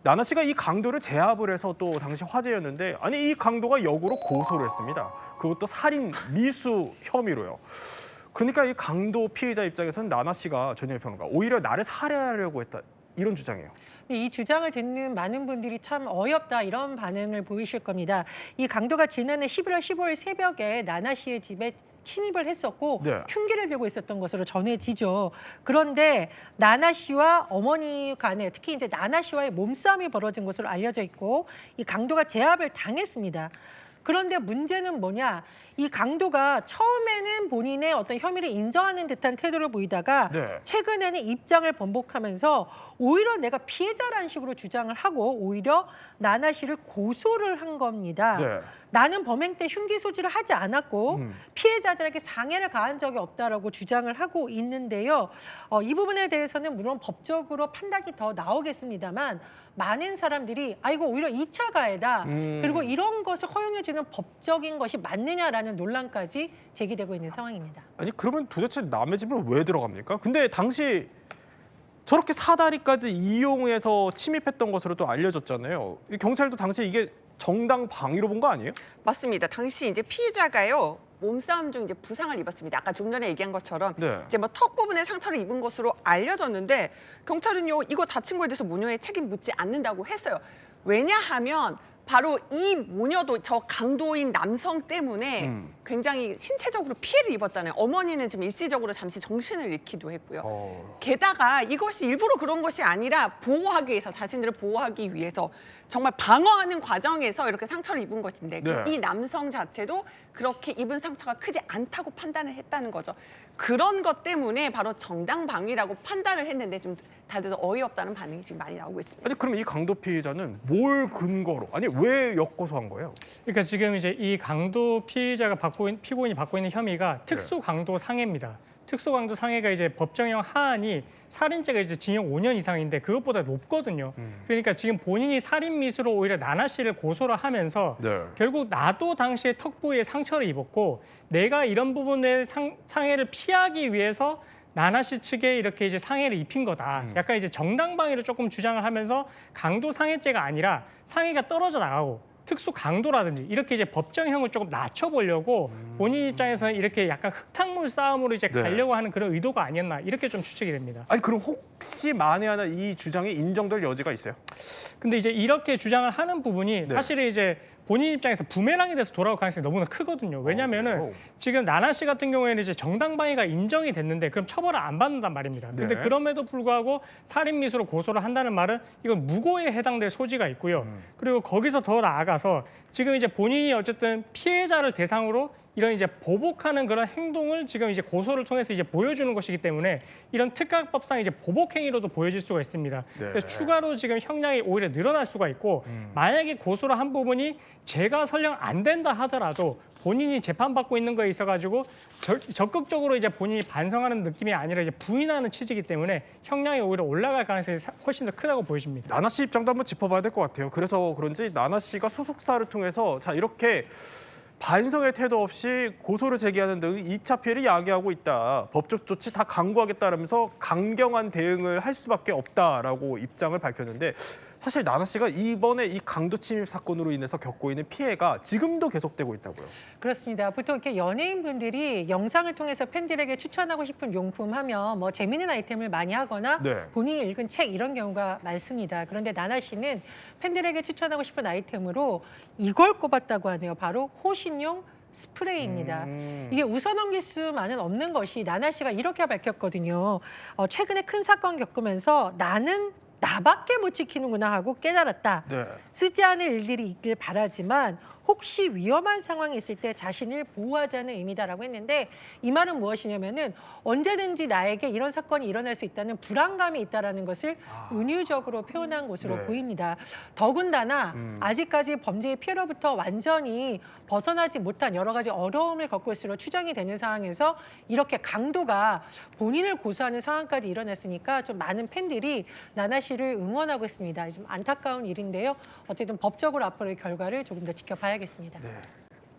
나나 씨가 이 강도를 제압을 해서 또 당시 화제였는데 아니 이 강도가 역으로 고소를 했습니다. 그것도 살인 미수 혐의로요. 그러니까 이 강도 피해자 입장에서는 나나 씨가 전현희 평론가 오히려 나를 살해하려고 했다. 이런 주장이에요. 이 주장을 듣는 많은 분들이 참 어이없다 이런 반응을 보이실 겁니다. 이 강도가 지난해 11월 15일 새벽에 나나 씨의 집에 침입을 했었고 네. 흉기를 들고 있었던 것으로 전해지죠. 그런데 나나 씨와 어머니 간에 특히 이제 나나 씨와의 몸싸움이 벌어진 것으로 알려져 있고 이 강도가 제압을 당했습니다. 그런데 문제는 뭐냐? 이 강도가 처음에는 본인의 어떤 혐의를 인정하는 듯한 태도를 보이다가 네. 최근에는 입장을 번복하면서 오히려 내가 피해자라는 식으로 주장을 하고 오히려 나나 씨를 고소를 한 겁니다. 네. 나는 범행 때 흉기 소지를 하지 않았고 피해자들에게 상해를 가한 적이 없다라고 주장을 하고 있는데요. 이 부분에 대해서는 물론 법적으로 판단이 더 나오겠습니다만 많은 사람들이 이거 오히려 2차 가해다. 그리고 이런 것을 허용해주는 법적인 것이 맞느냐라는 논란까지 제기되고 있는 상황입니다. 아니 그러면 도대체 남의 집을 왜 들어갑니까? 근데 당시 저렇게 사다리까지 이용해서 침입했던 것으로 또 알려졌잖아요. 경찰도 당시 이게 정당 방위로 본 거 아니에요? 맞습니다. 당시 이제 피해자가요. 몸싸움 중 이제 부상을 입었습니다. 아까 좀 전에 얘기한 것처럼 네. 이제 뭐 턱 부분에 상처를 입은 것으로 알려졌는데 경찰은요 이거 다친 거에 대해서 모녀의 책임 묻지 않는다고 했어요. 왜냐하면 바로 이 모녀도 저 강도인 남성 때문에 굉장히 신체적으로 피해를 입었잖아요. 어머니는 지금 일시적으로 잠시 정신을 잃기도 했고요. 게다가 이것이 일부러 그런 것이 아니라 보호하기 위해서 자신들을 보호하기 위해서 정말 방어하는 과정에서 이렇게 상처를 입은 것인데 네. 이 남성 자체도 그렇게 입은 상처가 크지 않다고 판단을 했다는 거죠. 그런 것 때문에 바로 정당 방위라고 판단을 했는데 좀 다들 어이없다는 반응이 지금 많이 나오고 있습니다. 아니 그럼 이 강도 피해자는 뭘 근거로 아니 왜 역고소한 거예요? 그러니까 지금 이제 이 강도 피의자가 피고인이 받고 있는 혐의가 특수 강도 상해입니다. 특수 강도 상해가 이제 법정형 하한이 살인죄가 이제 징역 5년 이상인데 그것보다 높거든요. 그러니까 지금 본인이 살인 미수로 오히려 나나 씨를 고소를 하면서 결국 나도 당시에 턱 부위에 상처를 입었고 내가 이런 부분의 상해를 피하기 위해서 나나 씨 측에 이렇게 이제 상해를 입힌 거다. 약간 이제 정당방위로 조금 주장을 하면서 강도 상해죄가 아니라 상해가 떨어져 나가고 특수 강도라든지 이렇게 이제 법정형을 조금 낮춰보려고 본인 입장에서는 이렇게 약간 흙탕물 싸움으로 이제 가려고 하는 그런 의도가 아니었나 이렇게 좀 추측이 됩니다. 아니 그럼 혹시 만에 하나 이 주장이 인정될 여지가 있어요? 근데 이제 이렇게 주장을 하는 부분이 사실은 이제 본인 입장에서 부메랑이 돼서 돌아올 가능성이 너무나 크거든요. 왜냐하면은 지금 나나 씨 같은 경우에는 이제 정당방위가 인정이 됐는데 그럼 처벌을 안 받는단 말입니다. 근데 그럼에도 불구하고 살인 미수로 고소를 한다는 말은 이건 무고에 해당될 소지가 있고요. 그리고 거기서 더 나아가서 지금 이제 본인이 어쨌든 피해자를 대상으로 이런 이제 보복하는 그런 행동을 지금 이제 고소를 통해서 이제 보여주는 것이기 때문에 이런 특가법상 이제 보복 행위로도 보여질 수가 있습니다. 그래서 추가로 지금 형량이 오히려 늘어날 수가 있고 만약에 고소를 한 부분이 죄가 설령 안 된다 하더라도 본인이 재판받고 있는 거에 있어가지고 적극적으로 이제 본인이 반성하는 느낌이 아니라 이제 부인하는 취지이기 때문에 형량이 오히려 올라갈 가능성이 훨씬 더 크다고 보여집니다. 나나 씨 입장도 한번 짚어봐야 될 것 같아요. 그래서 그런지 나나 씨가 소속사를 통해서 자 이렇게 반성의 태도 없이 고소를 제기하는 등 2차 피해를 야기하고 있다. 법적 조치 다 강구하겠다라면서 강경한 대응을 할 수밖에 없다라고 입장을 밝혔는데 사실 나나 씨가 이번에 이 강도 침입 사건으로 인해서 겪고 있는 피해가 지금도 계속되고 있다고요. 그렇습니다. 보통 이렇게 연예인분들이 영상을 통해서 팬들에게 추천하고 싶은 용품 하면 뭐 재미있는 아이템을 많이 하거나 본인이 읽은 책 이런 경우가 많습니다. 그런데 나나 씨는 팬들에게 추천하고 싶은 아이템으로 이걸 꼽았다고 하네요. 바로 호신용 스프레이입니다. 이게 웃어넘길 수만은 없는 것이 나나 씨가 이렇게 밝혔거든요. 최근에 큰 사건 겪으면서 나는 나밖에 못 지키는구나 하고 깨달았다. 쓰지 않을 일들이 있길 바라지만 혹시 위험한 상황이 있을 때 자신을 보호하자는 의미다라고 했는데 이 말은 무엇이냐면은 언제든지 나에게 이런 사건이 일어날 수 있다는 불안감이 있다라는 것을 은유적으로 표현한 것으로 네. 보입니다. 더군다나 아직까지 범죄의 피해로부터 완전히 벗어나지 못한 여러 가지 어려움을 겪고 있으로 추정이 되는 상황에서 이렇게 강도가 본인을 고소하는 상황까지 일어났으니까 좀 많은 팬들이 나나 씨를 응원하고 있습니다. 좀 안타까운 일인데요. 어쨌든 법적으로 앞으로의 결과를 조금 더 지켜봐야겠습니다. 네.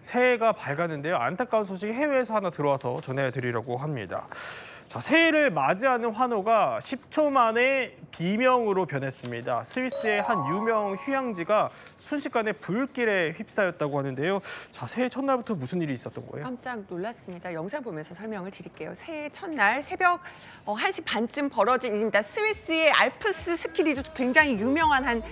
새해가 밝았는데요. 안타까운 소식이 해외에서 하나 들어와서 전해드리려고 합니다. 자, 새해를 맞이하는 환호가 10초 만에 비명으로 변했습니다. 스위스의 한 유명 휴양지가 순식간에 불길에 휩싸였다고 하는데요. 자, 새해 첫날부터 무슨 일이 있었던 거예요? 깜짝 놀랐습니다. 영상 보면서 설명을 드릴게요. 새해 첫날 새벽 1시 반쯤 벌어진 일입니다. 스위스의 알프스 스키 리조트 굉장히 유명한 한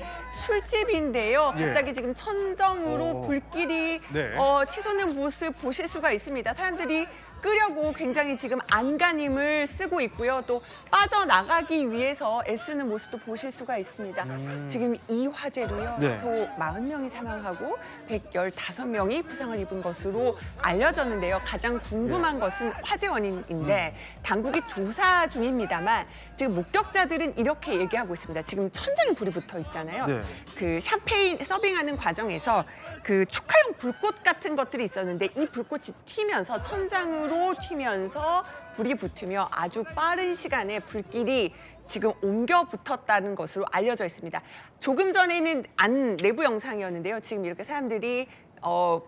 술집인데요. 예. 갑자기 지금 천정으로 불길이 네. 치솟는 모습 보실 수가 있습니다. 사람들이 끄려고 굉장히 지금 안간힘을 쓰고 있고요. 또 빠져나가기 위해서 애쓰는 모습도 보실 수가 있습니다. 지금 이 화재로요. 네. 최소 40명이 사망하고 115명이 부상을 입은 것으로 알려졌는데요. 가장 궁금한 것은 화재 원인인데 당국이 조사 중입니다만 지금 목격자들은 이렇게 얘기하고 있습니다. 지금 천장에 불이 붙어 있잖아요. 네. 그 샴페인 서빙하는 과정에서 그 축하용 불꽃 같은 것들이 있었는데 이 불꽃이 튀면서 천장으로 튀면서 불이 붙으며 아주 빠른 시간에 불길이 지금 옮겨 붙었다는 것으로 알려져 있습니다. 조금 전에는 안 내부 영상이었는데요. 지금 이렇게 사람들이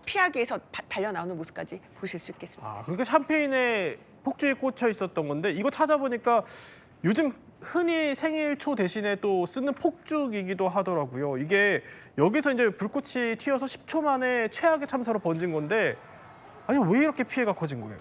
피하기 위해서 달려 나오는 모습까지 보실 수 있겠습니다. 아, 그러니까 샴페인에 폭죽이 꽂혀 있었던 건데 이거 찾아보니까 요즘 흔히 생일 초 대신에 또 쓰는 폭죽이기도 하더라고요. 이게 여기서 이제 불꽃이 튀어서 10초 만에 최악의 참사로 번진 건데 아니 왜 이렇게 피해가 커진 거예요?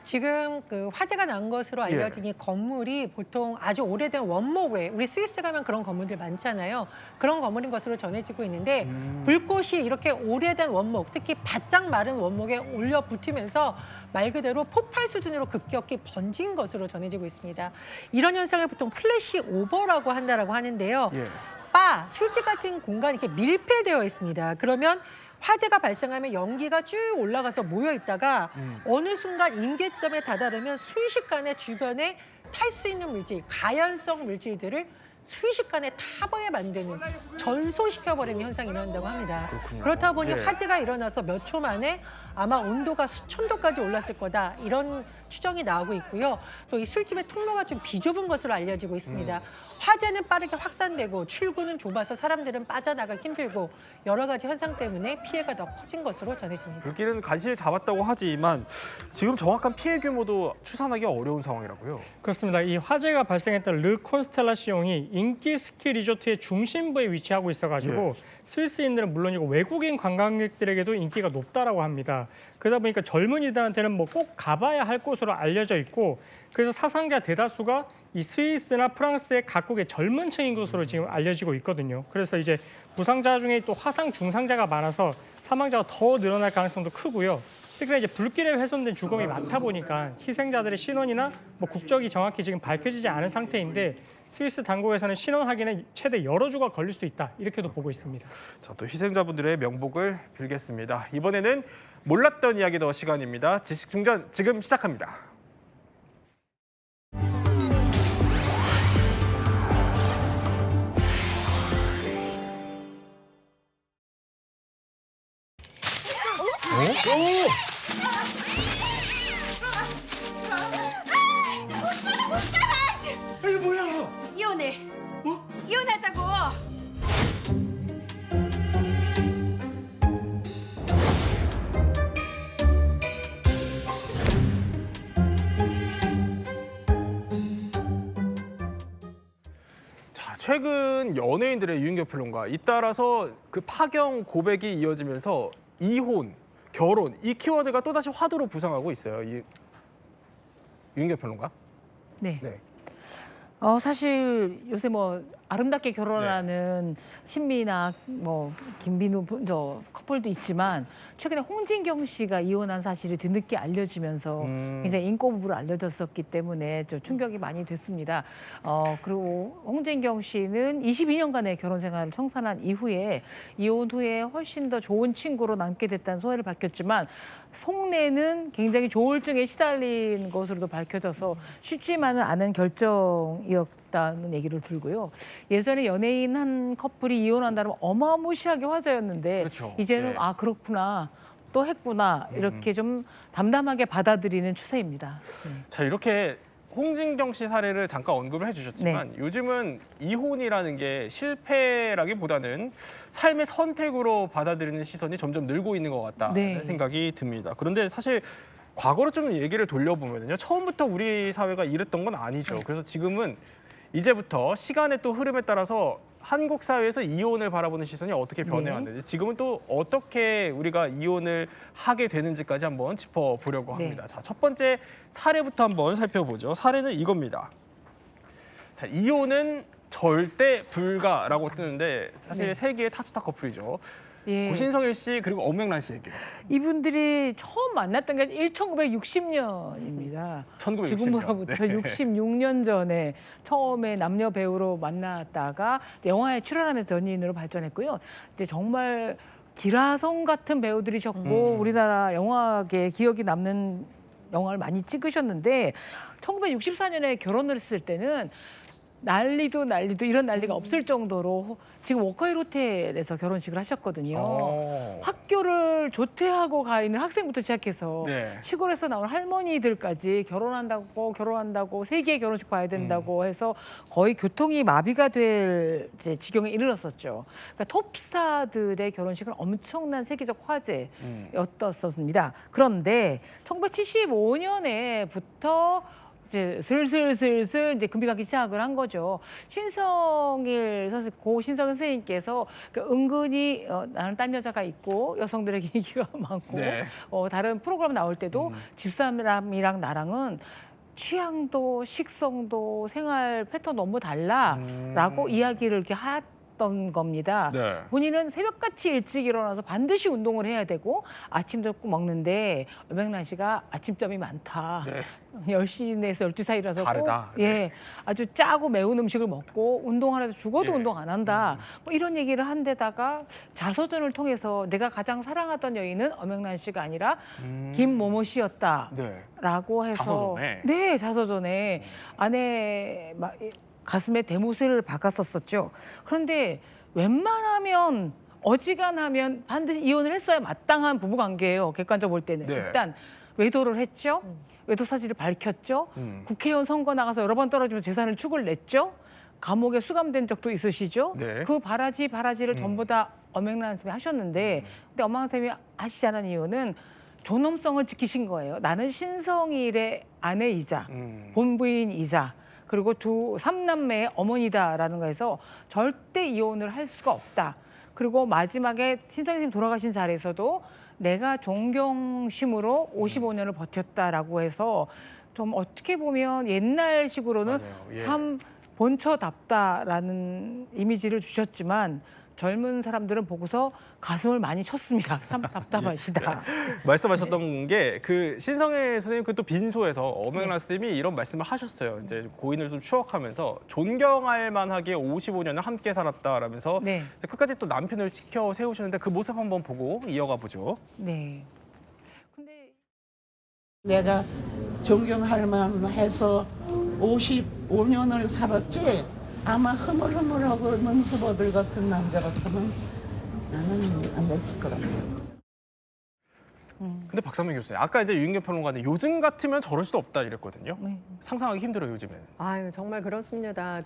지금 그 화재가 난 것으로 알려진 이 건물이 보통 아주 오래된 원목에 우리 스위스 가면 그런 건물들 많잖아요. 그런 건물인 것으로 전해지고 있는데 불꽃이 이렇게 오래된 원목, 특히 바짝 마른 원목에 올려 붙으면서 말 그대로 폭발 수준으로 급격히 번진 것으로 전해지고 있습니다. 이런 현상을 보통 플래시 오버라고 한다라고 하는데요. 바, 술집 같은 공간이 이렇게 밀폐되어 있습니다. 그러면 화재가 발생하면 연기가 쭉 올라가서 모여 있다가 어느 순간 임계점에 다다르면 순식간에 주변에 탈 수 있는 물질, 가연성 물질들을 순식간에 타버에 만드는, 전소시켜버리는 현상이 일어난다고 합니다. 그렇다 보니 화재가 일어나서 몇 초 만에 아마 온도가 수천 도까지 올랐을 거다, 이런 추정이 나오고 있고요. 또 이 술집의 통로가 좀 비좁은 것으로 알려지고 있습니다. 화재는 빠르게 확산되고 출구는 좁아서 사람들은 빠져나가기 힘들고 여러 가지 현상 때문에 피해가 더 커진 것으로 전해집니다. 불길은 간신히 잡았다고 하지만 지금 정확한 피해 규모도 추산하기 어려운 상황이라고요. 그렇습니다. 이 화재가 발생했던 르 콘스텔라시옹이 인기 스키 리조트의 중심부에 위치하고 있어가지고 스위스인들은 물론이고 외국인 관광객들에게도 인기가 높다라고 합니다. 그러다 보니까 젊은이들한테는 뭐 꼭 가봐야 할 곳으로 알려져 있고, 그래서 사상자 대다수가 이 스위스나 프랑스의 각국의 젊은 층인 것으로 지금 알려지고 있거든요. 그래서 이제 부상자 중에 또 화상 중상자가 많아서 사망자가 더 늘어날 가능성도 크고요. 특히나 이제 불길에 훼손된 주검이 많다 보니까 희생자들의 신원이나 뭐 국적이 정확히 지금 밝혀지지 않은 상태인데 스위스 당국에서는 신원 확인에 최대 여러 주가 걸릴 수 있다, 이렇게도 보고 있습니다. 자, 또 희생자분들의 명복을 빌겠습니다. 이번에는 몰랐던 이야기 더 시간입니다. 지식충전 지금 시작합니다. 이거 뭐야? 이혼해. 이혼하자고. 자, 최근 연예인들의 유인교 평론가, 잇따라서 그 파경 고백이 이어지면서 이혼, 결혼, 이 키워드가 또다시 화두로 부상하고 있어요. 유인교 평론가. 네. 사실 요새 뭐 아름답게 결혼하는 신미나 뭐 김빈우 커플도 있지만 최근에 홍진경 씨가 이혼한 사실이 뒤늦게 알려지면서 굉장히 인고 부부로 알려졌었기 때문에 좀 충격이 많이 됐습니다. 그리고 홍진경 씨는 22년간의 결혼 생활을 청산한 이후에 이혼 후에 훨씬 더 좋은 친구로 남게 됐다는 소회를 밝혔지만 속내는 굉장히 조울증에 시달린 것으로도 밝혀져서 쉽지만은 않은 결정이었다는 얘기를 들고요. 예전에 연예인 한 커플이 이혼한다면 어마무시하게 화제였는데 그렇죠. 이제는 네. 아 그렇구나 또 했구나 이렇게 좀 담담하게 받아들이는 추세입니다. 자, 이렇게 홍진경 씨 사례를 잠깐 언급을 해주셨지만 요즘은 이혼이라는 게 실패라기보다는 삶의 선택으로 받아들이는 시선이 점점 늘고 있는 것 같다는 생각이 듭니다. 그런데 사실 과거로 좀 얘기를 돌려보면요, 처음부터 우리 사회가 이랬던 건 아니죠. 그래서 지금은 이제부터 시간의 또 흐름에 따라서 한국 사회에서 이혼을 바라보는 시선이 어떻게 변해왔는지 지금은 또 어떻게 우리가 이혼을 하게 되는지까지 한번 짚어보려고 합니다. 자, 첫 번째 사례부터 한번 살펴보죠. 사례는 이겁니다. 자, 이혼은 절대 불가라고 뜨는데 사실 세계의 탑스타 커플이죠. 고신성일 씨 그리고 엄명란 씨 얘기예요. 이분들이 처음 만났던 게 1960년입니다. 1960년. 지금으로부터 66년 전에 처음에 남녀 배우로 만났다가 영화에 출연하면서 연인으로 발전했고요. 이제 정말 기라성 같은 배우들이셨고 우리나라 영화계에 기억이 남는 영화를 많이 찍으셨는데 1964년에 결혼을 했을 때는 난리도 이런 난리가 없을 정도로 지금 워커힐 호텔에서 결혼식을 하셨거든요. 학교를 조퇴하고 가 있는 학생부터 시작해서 시골에서 나온 할머니들까지 결혼한다고 세계 결혼식 봐야 된다고 해서 거의 교통이 마비가 될 지경에 이르렀었죠. 그러니까 톱스타들의 결혼식은 엄청난 세계적 화제였었습니다. 그런데 1975년에부터 이제 슬슬 이제 금이 가기 시작을 한 거죠. 신성일 선생, 고 신성일 선생님께서 은근히 나는 딴 여자가 있고 여성들에게 얘기가 많고 다른 프로그램 나올 때도 집사람이랑 나랑은 취향도 식성도 생활 패턴 너무 달라라고 이야기를 이렇게 했던 겁니다. 본인은 새벽같이 일찍 일어나서 반드시 운동을 해야 되고 아침도 꼭 먹는데 엄명란 씨가 아침잠이 많다. 10시 내에서 12시 사이라서 다르다. 아주 짜고 매운 음식을 먹고 운동하려도 죽어도 운동 안 한다. 뭐 이런 얘기를 한 데다가 자서전을 통해서 내가 가장 사랑하던 여인은 엄명란 씨가 아니라 김모모 씨였다라고 해서 자서전에 아내 가슴에 대못을 박았었죠. 그런데 웬만하면 어지간하면 반드시 이혼을 했어야 마땅한 부부관계예요. 객관적으로 볼 때는. 일단 외도를 했죠. 외도 사실을 밝혔죠. 국회의원 선거 나가서 여러 번 떨어지면서 재산을 축을 냈죠. 감옥에 수감된 적도 있으시죠. 그 바라지를 전부 다 엄명란 쌤이 하셨는데 근데 엄명란 쌤이 하시지 않은 이유는 존엄성을 지키신 거예요. 나는 신성일의 아내이자 본부인이자 그리고 3남매의 어머니다라는 거에서 절대 이혼을 할 수가 없다. 그리고 마지막에 신성일 선생님 돌아가신 자리에서도 내가 존경심으로 55년을 버텼다라고 해서 좀 어떻게 보면 옛날식으로는 참 본처답다라는 이미지를 주셨지만 젊은 사람들은 보고서 가슴을 많이 쳤습니다. 참 답답하시다. 말씀하셨던 게 그 신성일 선생님 그 또 빈소에서 엄명란 선생님이 이런 말씀을 하셨어요. 이제 고인을 좀 추억하면서 존경할 만하게 55년을 함께 살았다라면서 끝까지 또 남편을 지켜 세우셨는데 그 모습 한번 보고 이어가 보죠. 근데 내가 존경할 만해서 55년을 살았지. 아마 흐물흐물하고 능수버들 같은 남자 같으면 나는 안 됐을 거라고. 근데 박상민 교수님, 아까 이제 유인경 평론가는 요즘 같으면 저럴 수 없다 이랬거든요. 상상하기 힘들어요, 요즘에는. 아유, 정말 그렇습니다.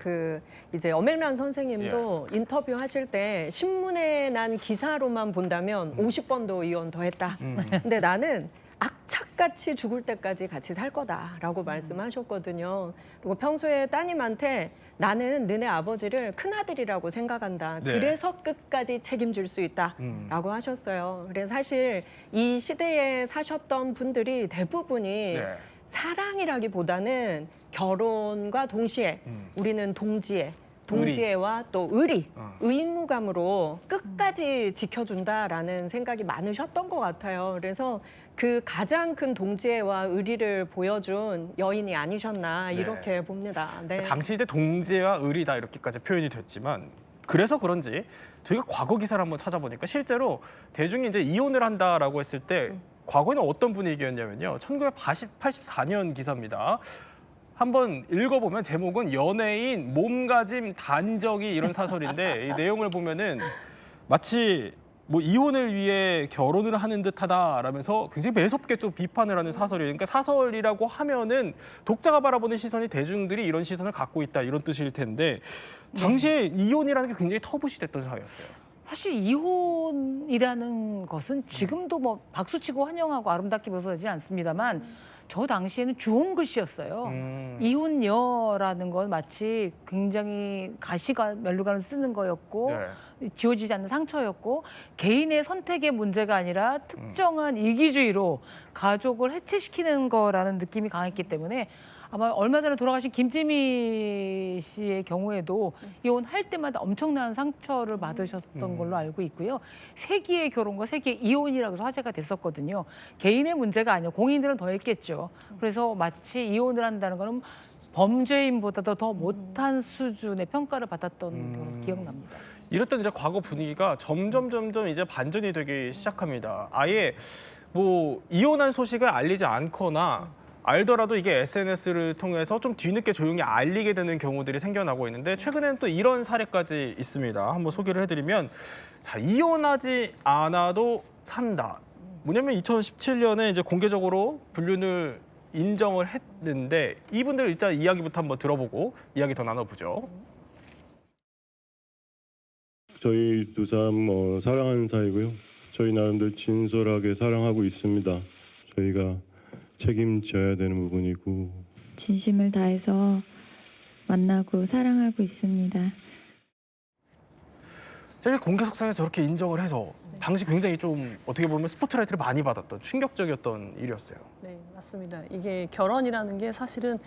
이제 엄명란 선생님도 인터뷰 하실 때 신문에 난 기사로만 본다면 50번도 이혼 더 했다. 근데 나는 악착같이 죽을 때까지 같이 살 거다라고 말씀하셨거든요. 그리고 평소에 따님한테 나는 너네 아버지를 큰아들이라고 생각한다. 그래서 끝까지 책임질 수 있다라고 하셨어요. 그래서 사실 이 시대에 사셨던 분들이 대부분이 사랑이라기보다는 결혼과 동시에 우리는 동지애, 동지애와 또 의리, 의무감으로 끝까지 지켜준다라는 생각이 많으셨던 것 같아요. 그래서 그 가장 큰 동지애와 의리를 보여준 여인이 아니셨나 이렇게 봅니다. 네. 당시 이제 동지애와 의리다 이렇게까지 표현이 됐지만 그래서 그런지 저희가 과거 기사를 한번 찾아보니까 실제로 대중이 이제 이혼을 한다라고 했을 때 과거에는 어떤 분위기였냐면요. 1984년 기사입니다. 한번 읽어보면 제목은 연예인 몸가짐 단정이 이런 사설인데 이 내용을 보면은 마치 뭐 이혼을 위해 결혼을 하는 듯하다라면서 굉장히 매섭게 또 비판을 하는 사설이에요. 그러니까 사설이라고 하면은 독자가 바라보는 시선이 대중들이 이런 시선을 갖고 있다 이런 뜻일 텐데 당시에 이혼이라는 게 굉장히 터부시됐던 사회였어요. 사실 이혼이라는 것은 지금도 뭐 박수치고 환영하고 아름답게 묘사되지 않습니다만 저 당시에는 주홍 글씨였어요. 이혼녀라는 건 마치 굉장히 가시가 멜로가를 쓰는 거였고 지워지지 않는 상처였고 개인의 선택의 문제가 아니라 특정한 이기주의로 가족을 해체시키는 거라는 느낌이 강했기 때문에 아마 얼마 전에 돌아가신 김지미 씨의 경우에도 이혼할 때마다 엄청난 상처를 받으셨던 걸로 알고 있고요. 세기의 결혼과 세기의 이혼이라고 해서 화제가 됐었거든요. 개인의 문제가 아니에요. 공인들은 더 했겠죠. 그래서 마치 이혼을 한다는 거는 범죄인보다도 더 못한 수준의 평가를 받았던 걸로 기억납니다. 이랬던 이제 과거 분위기가 점점 이제 반전이 되기 시작합니다. 아예 뭐 이혼한 소식을 알리지 않거나 알더라도 이게 SNS를 통해서 좀 뒤늦게 조용히 알리게 되는 경우들이 생겨나고 있는데 최근에는 또 이런 사례까지 있습니다. 한번 소개를 해드리면 자, 이혼하지 않아도 산다. 뭐냐면 2017년에 이제 공개적으로 불륜을 인정을 했는데 이분들 일단 이야기부터 한번 들어보고 이야기 더 나눠보죠. 저희 두 사람 사랑하는 사이고요. 저희 나름대로 진솔하게 사랑하고 있습니다. 저희가 책임져야 되는 부분이고 진심을 다해서 만나고 사랑하고 있습니다. 사실 공개 석상에서 저렇게 인정을 해서 당시 굉장히 좀 어떻게 보면 스포트라이트를 많이 받았던 충격적이었던 일이었어요. 네, 맞습니다. 이게 결혼이라는 게 사실은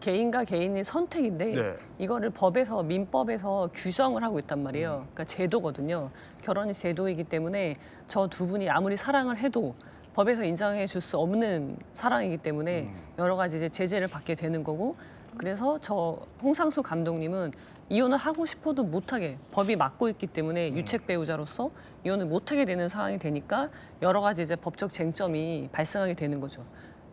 개인과 개인의 선택인데 이거를 법에서 민법에서 규정을 하고 있단 말이에요. 그러니까 제도거든요. 결혼이 제도이기 때문에 저 두 분이 아무리 사랑을 해도 법에서 인정해 줄 수 없는 사랑이기 때문에 여러 가지 이제 제재를 받게 되는 거고 그래서 저 홍상수 감독님은 이혼을 하고 싶어도 못하게 법이 막고 있기 때문에 유책 배우자로서 이혼을 못하게 되는 상황이 되니까 여러 가지 이제 법적 쟁점이 발생하게 되는 거죠.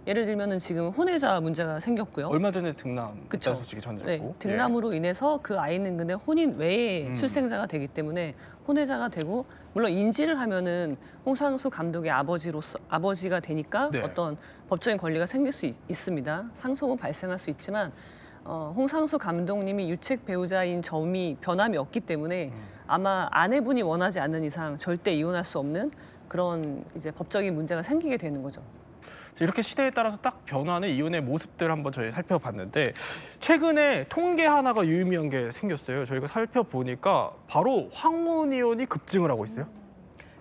예를 들면은 지금 혼외자 문제가 생겼고요. 얼마 전에 등남 그쵸 소식이 전해졌고 네, 등남으로 인해서 그 아이는 근데 혼인 외에 출생자가 되기 때문에 혼외자가 되고 물론 인지를 하면은 홍상수 감독의 아버지가 되니까 어떤 법적인 권리가 생길 수 있습니다. 상속은 발생할 수 있지만 홍상수 감독님이 유책 배우자인 점이 변함이 없기 때문에 아마 아내분이 원하지 않는 이상 절대 이혼할 수 없는 그런 이제 법적인 문제가 생기게 되는 거죠. 이렇게 시대에 따라서 딱 변하는 이혼의 모습들 한번 저희 살펴봤는데 최근에 통계 하나가 유의미한 게 생겼어요. 저희가 살펴보니까 바로 황혼 이혼이 급증을 하고 있어요.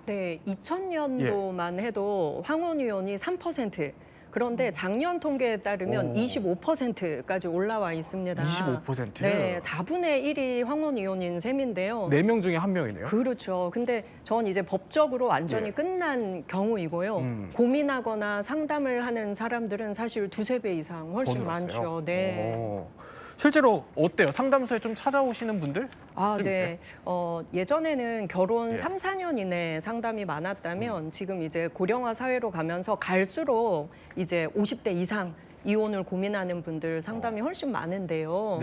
네, 2000년도만 해도 황혼 이혼이 3%. 그런데 작년 통계에 따르면 25%까지 올라와 있습니다. 25%요? 네, 4분의 1이 황혼 이혼인 셈인데요. 4명 중에 1명이네요. 그렇죠. 근데 전 이제 법적으로 완전히 끝난 경우이고요. 고민하거나 상담을 하는 사람들은 사실 2~3배 이상 훨씬 많죠. 네. 실제로 어때요? 상담소에 좀 찾아오시는 분들? 아, 네. 예전에는 결혼 3~4년 이내 상담이 많았다면 지금 이제 고령화 사회로 가면서 갈수록 이제 50대 이상 이혼을 고민하는 분들 상담이 훨씬 많은데요.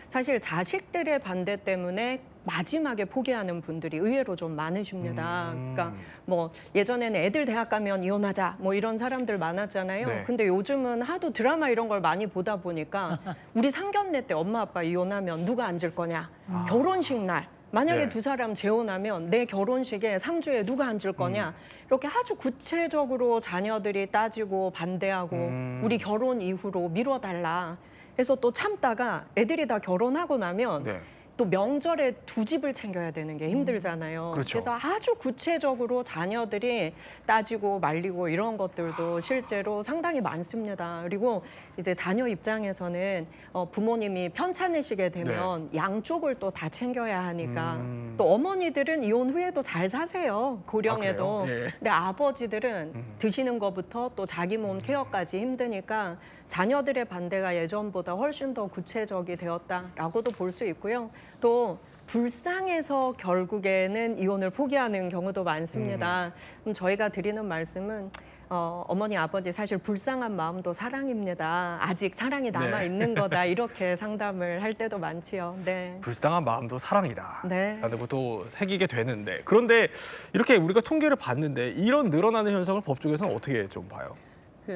사실 자식들의 반대 때문에 마지막에 포기하는 분들이 의외로 좀 많으십니다. 그러니까 뭐 예전에는 애들 대학 가면 이혼하자 뭐 이런 사람들 많았잖아요. 근데 요즘은 하도 드라마 이런 걸 많이 보다 보니까 우리 상견례 때 엄마 아빠 이혼하면 누가 앉을 거냐. 결혼식 날 만약에 두 사람 재혼하면 내 결혼식에 상주에 누가 앉을 거냐. 이렇게 아주 구체적으로 자녀들이 따지고 반대하고 우리 결혼 이후로 미뤄달라 해서 또 참다가 애들이 다 결혼하고 나면 또 명절에 두 집을 챙겨야 되는 게 힘들잖아요. 그렇죠. 그래서 아주 구체적으로 자녀들이 따지고 말리고 이런 것들도 실제로 상당히 많습니다. 그리고 이제 자녀 입장에서는 부모님이 편찮으시게 되면 양쪽을 또 다 챙겨야 하니까 또 어머니들은 이혼 후에도 잘 사세요. 고령에도. 아, 그래요? 예. 근데 아버지들은 드시는 것부터 또 자기 몸 케어까지 힘드니까 자녀들의 반대가 예전보다 훨씬 더 구체적이 되었다라고도 볼 수 있고요. 또 불쌍해서 결국에는 이혼을 포기하는 경우도 많습니다. 저희가 드리는 말씀은 어머니, 아버지 사실 불쌍한 마음도 사랑입니다. 아직 사랑이 남아있는 거다. 이렇게 상담을 할 때도 많지요. 네. 불쌍한 마음도 사랑이다. 네. 라는 것도 새기게 되는데 그런데 이렇게 우리가 통계를 봤는데 이런 늘어나는 현상을 법조계에서는 어떻게 좀 봐요?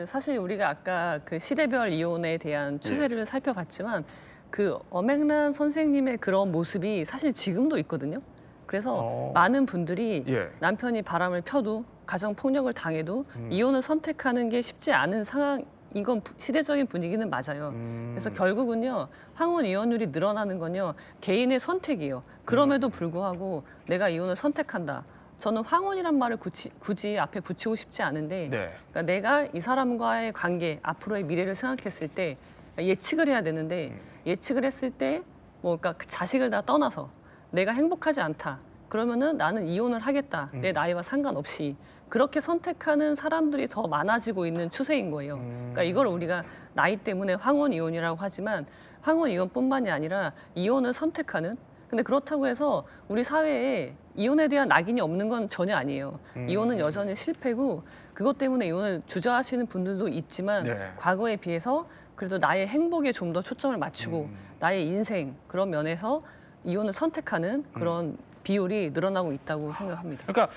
사실 우리가 아까 그 시대별 이혼에 대한 추세를 살펴봤지만 그 엄앵란 선생님의 그런 모습이 사실 지금도 있거든요. 그래서 많은 분들이 남편이 바람을 펴도 가정 폭력을 당해도 이혼을 선택하는 게 쉽지 않은 상황. 이건 시대적인 분위기는 맞아요. 그래서 결국은요, 황혼 이혼율이 늘어나는 건요, 개인의 선택이에요. 그럼에도 불구하고 내가 이혼을 선택한다. 저는 황혼이란 말을 굳이 앞에 붙이고 싶지 않은데, 그러니까 내가 이 사람과의 관계, 앞으로의 미래를 생각했을 때 예측을 해야 되는데, 예측을 했을 때, 그러니까 그 자식을 다 떠나서 내가 행복하지 않다. 그러면은 나는 이혼을 하겠다. 내 나이와 상관없이. 그렇게 선택하는 사람들이 더 많아지고 있는 추세인 거예요. 그러니까 이걸 우리가 나이 때문에 황혼 이혼이라고 하지만 황혼 이혼뿐만이 아니라 이혼을 선택하는. 근데 그렇다고 해서 우리 사회에 이혼에 대한 낙인이 없는 건 전혀 아니에요. 이혼은 여전히 실패고 그것 때문에 이혼을 주저하시는 분들도 있지만 과거에 비해서 그래도 나의 행복에 좀 더 초점을 맞추고 나의 인생 그런 면에서 이혼을 선택하는 그런 비율이 늘어나고 있다고 생각합니다. 그러니까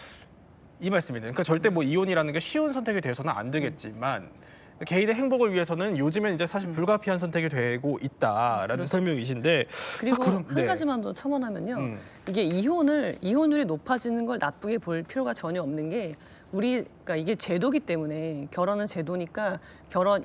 이 말씀이네요. 그러니까 절대 뭐 이혼이라는 게 쉬운 선택이 돼서는 안 되겠지만 개인의 행복을 위해서는 요즘엔 이제 사실 불가피한 선택이 되고 있다라는 설명이신데 그리고 자, 그럼, 한 가지만 더 첨언하면요. 이게 이혼율이 높아지는 걸 나쁘게 볼 필요가 전혀 없는 게 그러니까 이게 제도기 때문에 결혼은 제도니까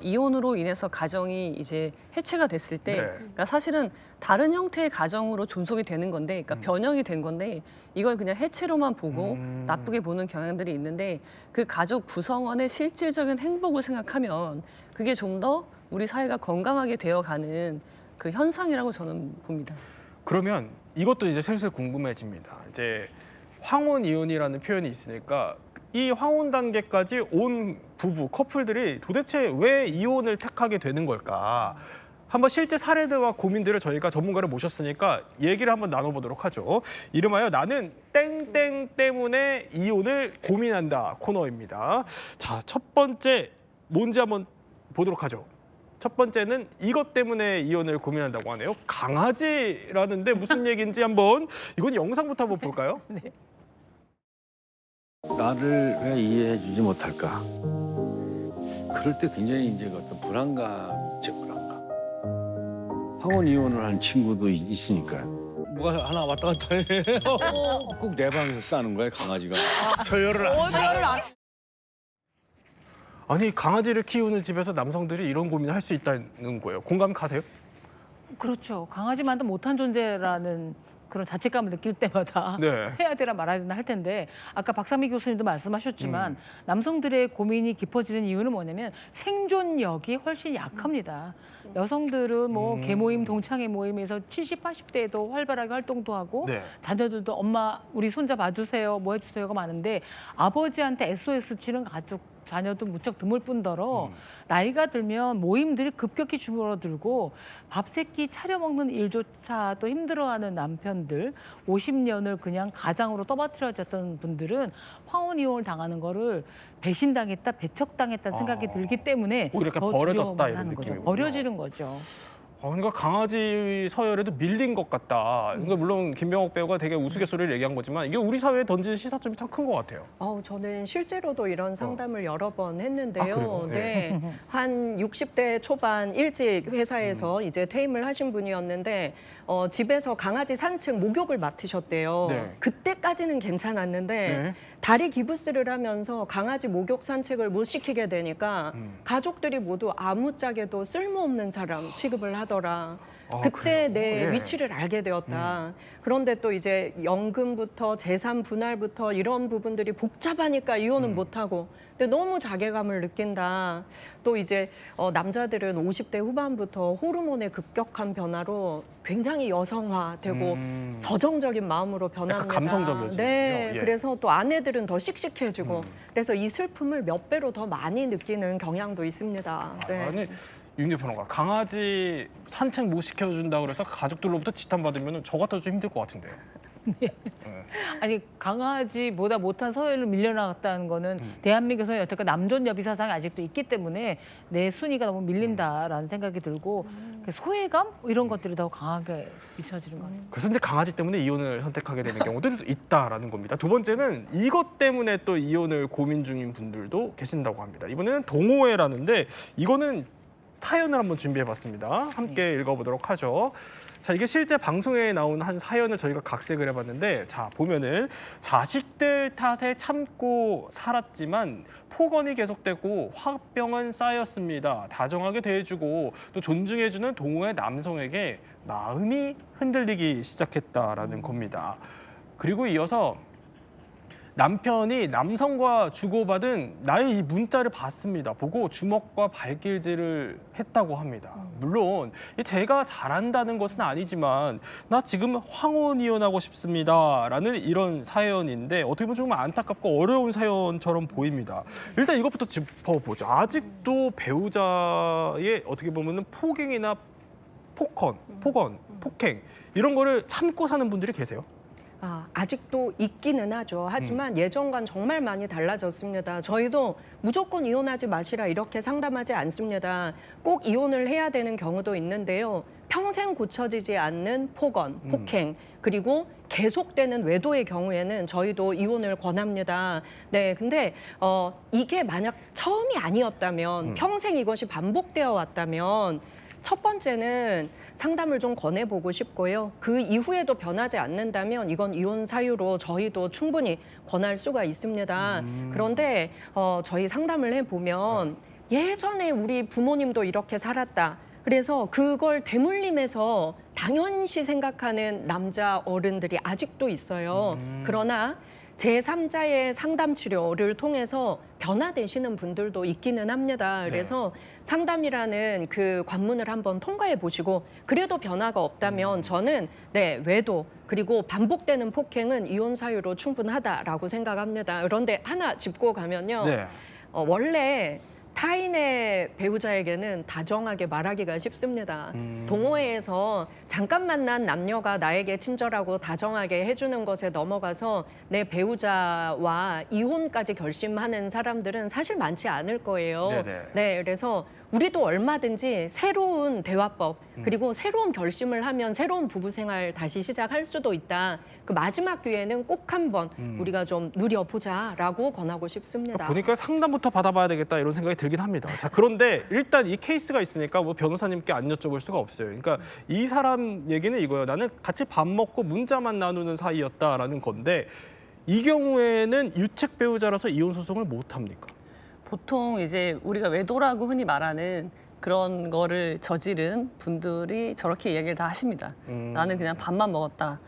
이혼으로 인해서 가정이 이제 해체가 됐을 때 그러니까 사실은 다른 형태의 가정으로 존속이 되는 건데 그러니까 변형이 된 건데 이걸 그냥 해체로만 보고 나쁘게 보는 경향들이 있는데 그 가족 구성원의 실질적인 행복을 생각하면 그게 좀 더 우리 사회가 건강하게 되어가는 그 현상이라고 저는 봅니다. 그러면 이것도 이제 슬슬 궁금해집니다. 이제 황혼 이혼이라는 표현이 있으니까 이 황혼 단계까지 온 부부, 커플들이 도대체 왜 이혼을 택하게 되는 걸까? 한번 실제 사례들과 고민들을 저희가 전문가를 모셨으니까 얘기를 한번 나눠보도록 하죠. 이름하여 나는 땡땡 때문에 이혼을 고민한다 코너입니다. 자, 첫 번째 뭔지 한번 보도록 하죠. 첫 번째는 이것 때문에 이혼을 고민한다고 하네요. 강아지라는데 무슨 얘기인지 한번 이건 영상부터 한번 볼까요? 네. 나를 왜 이해해주지 못할까? 그럴 때 굉장히 이제 어떤 불안감, 제 불안감. 황혼 이혼을 한 친구도 있으니까요. 뭐가 하나 왔다 갔다 해. 꼭 내 방에서 싸는 거야, 강아지가. 서열을 안 해. 아니 강아지를 키우는 집에서 남성들이 이런 고민을 할 수 있다는 거예요. 공감 가세요? 그렇죠. 강아지만도 못한 존재라는 그런 자책감을 느낄 때마다 해야 되나 말아야 되나 할 텐데 아까 박상미 교수님도 말씀하셨지만 남성들의 고민이 깊어지는 이유는 뭐냐면 생존력이 훨씬 약합니다. 여성들은 뭐 계모임, 동창회 모임에서 70, 80대에도 활발하게 활동도 하고 자녀들도 엄마 우리 손자 봐주세요, 뭐 해주세요가 많은데 아버지한테 SOS 치는 가족 자녀도 무척 드물 뿐더러 나이가 들면 모임들이 급격히 줄어들고 밥 세끼 차려 먹는 일조차도 힘들어하는 남편들 50년을 그냥 가장으로 떠받들어졌던 분들은 황혼 이혼을 당하는 거를 배신당했다, 배척당했다는 생각이 들기 때문에 오히려 더 버려졌다 이런 하는 거죠. 느낌이군요. 버려지는 거죠. 그러니까 강아지 서열에도 밀린 것 같다. 그러니까 물론 김병옥 배우가 되게 우스갯소리를 얘기한 거지만 이게 우리 사회에 던지는 시사점이 참 큰 것 같아요. 저는 실제로도 이런 상담을 여러 번 했는데요. 그래요? 네. 한 60대 초반 일찍 회사에서 이제 퇴임을 하신 분이었는데 집에서 강아지 산책 목욕을 맡으셨대요. 그때까지는 괜찮았는데 다리 기부스를 하면서 강아지 목욕 산책을 못 시키게 되니까 가족들이 모두 아무짝에도 쓸모없는 사람 취급을 하더라고요. 하더라. 아, 그때 그래요? 내 예. 위치를 알게 되었다. 그런데 또 이제 연금부터 재산 분할부터 이런 부분들이 복잡하니까 이혼은 못하고 근데 너무 자괴감을 느낀다. 또 이제 남자들은 50대 후반부터 호르몬의 급격한 변화로 굉장히 여성화되고 서정적인 마음으로 변합니다. 감성적이어지군요. 네, 예. 그래서 또 아내들은 더 씩씩해지고 그래서 이 슬픔을 몇 배로 더 많이 느끼는 경향도 있습니다. 네. 아니 윤 대표가 강아지 산책 못 시켜준다 그래서 가족들로부터 지탄받으면 저 같아도 좀 힘들 것 같은데. 아니 강아지보다 못한 서열을 밀려나갔다는 거는 대한민국에서 여태껏 남존여비 사상이 아직도 있기 때문에 내 순위가 너무 밀린다라는 생각이 들고 소외감 이런 것들이 더 강하게 비춰지는 것 같습니다. 그래서 이제 강아지 때문에 이혼을 선택하게 되는 경우들도 있다라는 겁니다. 두 번째는 이것 때문에 또 이혼을 고민 중인 분들도 계신다고 합니다. 이번에는 동호회라는데 이거는 사연을 한번 준비해봤습니다. 함께 읽어보도록 하죠. 자, 이게 실제 방송에 나온 한 사연을 저희가 각색을 해봤는데, 자 보면은 자식들 탓에 참고 살았지만 폭언이 계속되고 화병은 쌓였습니다. 다정하게 대해주고 또 존중해주는 동호회 남성에게 마음이 흔들리기 시작했다라는 겁니다. 그리고 이어서 남편이 남성과 주고받은 나의 이 문자를 봤습니다. 보고 주먹과 발길질을 했다고 합니다. 물론 제가 잘한다는 것은 아니지만 나 지금 황혼 이혼하고 싶습니다. 라는 이런 사연인데 어떻게 보면 조금 안타깝고 어려운 사연처럼 보입니다. 일단 이것부터 짚어보죠. 아직도 배우자의 어떻게 보면 폭행이나 폭행 이런 거를 참고 사는 분들이 계세요? 아직도 있기는 하죠. 하지만 예전과는 정말 많이 달라졌습니다. 저희도 무조건 이혼하지 마시라 이렇게 상담하지 않습니다. 꼭 이혼을 해야 되는 경우도 있는데요. 평생 고쳐지지 않는 폭언, 폭행, 그리고 계속되는 외도의 경우에는 저희도 이혼을 권합니다. 네, 근데 이게 만약 처음이 아니었다면, 평생 이것이 반복되어 왔다면 첫 번째는 상담을 좀 권해보고 싶고요. 그 이후에도 변하지 않는다면 이건 이혼 사유로 저희도 충분히 권할 수가 있습니다. 그런데 저희 상담을 해보면 예전에 우리 부모님도 이렇게 살았다. 그래서 그걸 대물림해서 당연시 생각하는 남자 어른들이 아직도 있어요. 그러나 제3자의 상담 치료를 통해서 변화되시는 분들도 있기는 합니다. 그래서 상담이라는 그 관문을 한번 통과해 보시고 그래도 변화가 없다면 저는 외도 그리고 반복되는 폭행은 이혼 사유로 충분하다라고 생각합니다. 그런데 하나 짚고 가면요. 원래 타인의 배우자에게는 다정하게 말하기가 쉽습니다. 동호회에서 잠깐 만난 남녀가 나에게 친절하고 다정하게 해주는 것에 넘어가서 내 배우자와 이혼까지 결심하는 사람들은 사실 많지 않을 거예요. 네, 그래서 우리도 얼마든지 새로운 대화법 그리고 새로운 결심을 하면 새로운 부부 생활 다시 시작할 수도 있다. 그 마지막 기회는 꼭 한번 우리가 좀 누려보자라고 권하고 싶습니다. 보니까 상담부터 받아봐야 되겠다 이런 생각이 들긴 합니다. 자, 그런데 일단 이 케이스가 있으니까 뭐 변호사님께 안 여쭤볼 수가 없어요. 그러니까 이 사람 얘기는 이거예요. 나는 같이 밥 먹고 문자만 나누는 사이였다라는 건데 이 경우에는 유책 배우자라서 이혼 소송을 못 합니까? 보통 이제 우리가 외도라고 흔히 말하는 그런 거를 저지른 분들이 저렇게 이야기를 다 하십니다. 나는 그냥 밥만 먹었다.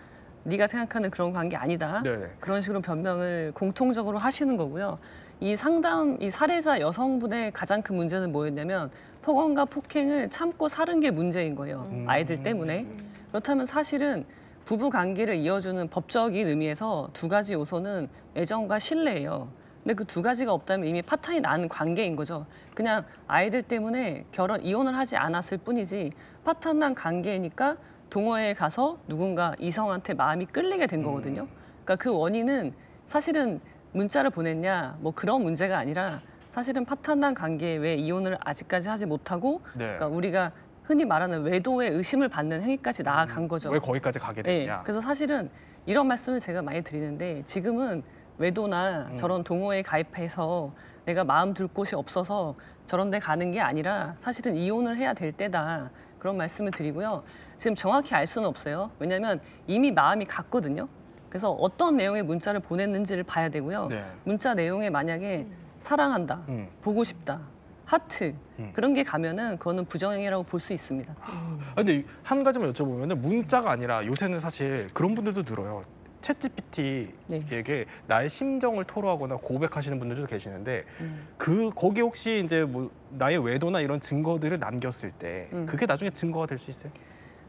네가 생각하는 그런 관계 아니다. 그런 식으로 변명을 공통적으로 하시는 거고요. 이 사례자 여성분의 가장 큰 문제는 뭐였냐면 폭언과 폭행을 참고 사는 게 문제인 거예요. 아이들 때문에. 그렇다면 사실은 부부 관계를 이어주는 법적인 의미에서 두 가지 요소는 애정과 신뢰예요. 근데 그 두 가지가 없다면 이미 파탄이 난 관계인 거죠. 그냥 아이들 때문에 이혼을 하지 않았을 뿐이지 파탄 난 관계니까 동호회에 가서 누군가 이성한테 마음이 끌리게 된 거거든요. 그러니까 그 원인은 사실은 문자를 보냈냐 뭐 그런 문제가 아니라 사실은 파탄 난 관계에 왜 이혼을 아직까지 하지 못하고 그러니까 우리가 흔히 말하는 외도의 의심을 받는 행위까지 나아간 거죠. 왜 거기까지 가게 됐냐. 그래서 사실은 이런 말씀을 제가 많이 드리는데 지금은 외도나 저런 동호회에 가입해서 내가 마음 둘 곳이 없어서 저런 데 가는 게 아니라 사실은 이혼을 해야 될 때다. 그런 말씀을 드리고요. 지금 정확히 알 수는 없어요. 왜냐하면 이미 마음이 갔거든요. 그래서 어떤 내용의 문자를 보냈는지를 봐야 되고요. 문자 내용에 만약에 사랑한다, 보고 싶다, 하트 그런 게 가면은 그거는 부정행위라고 볼 수 있습니다. 근데 한 가지만 여쭤보면 문자가 아니라 요새는 사실 그런 분들도 늘어요. 챗GPT에게 나의 심정을 토로하거나 고백하시는 분들도 계시는데 거기 혹시 이제 뭐 나의 외도나 이런 증거들을 남겼을 때 그게 나중에 증거가 될 수 있어요?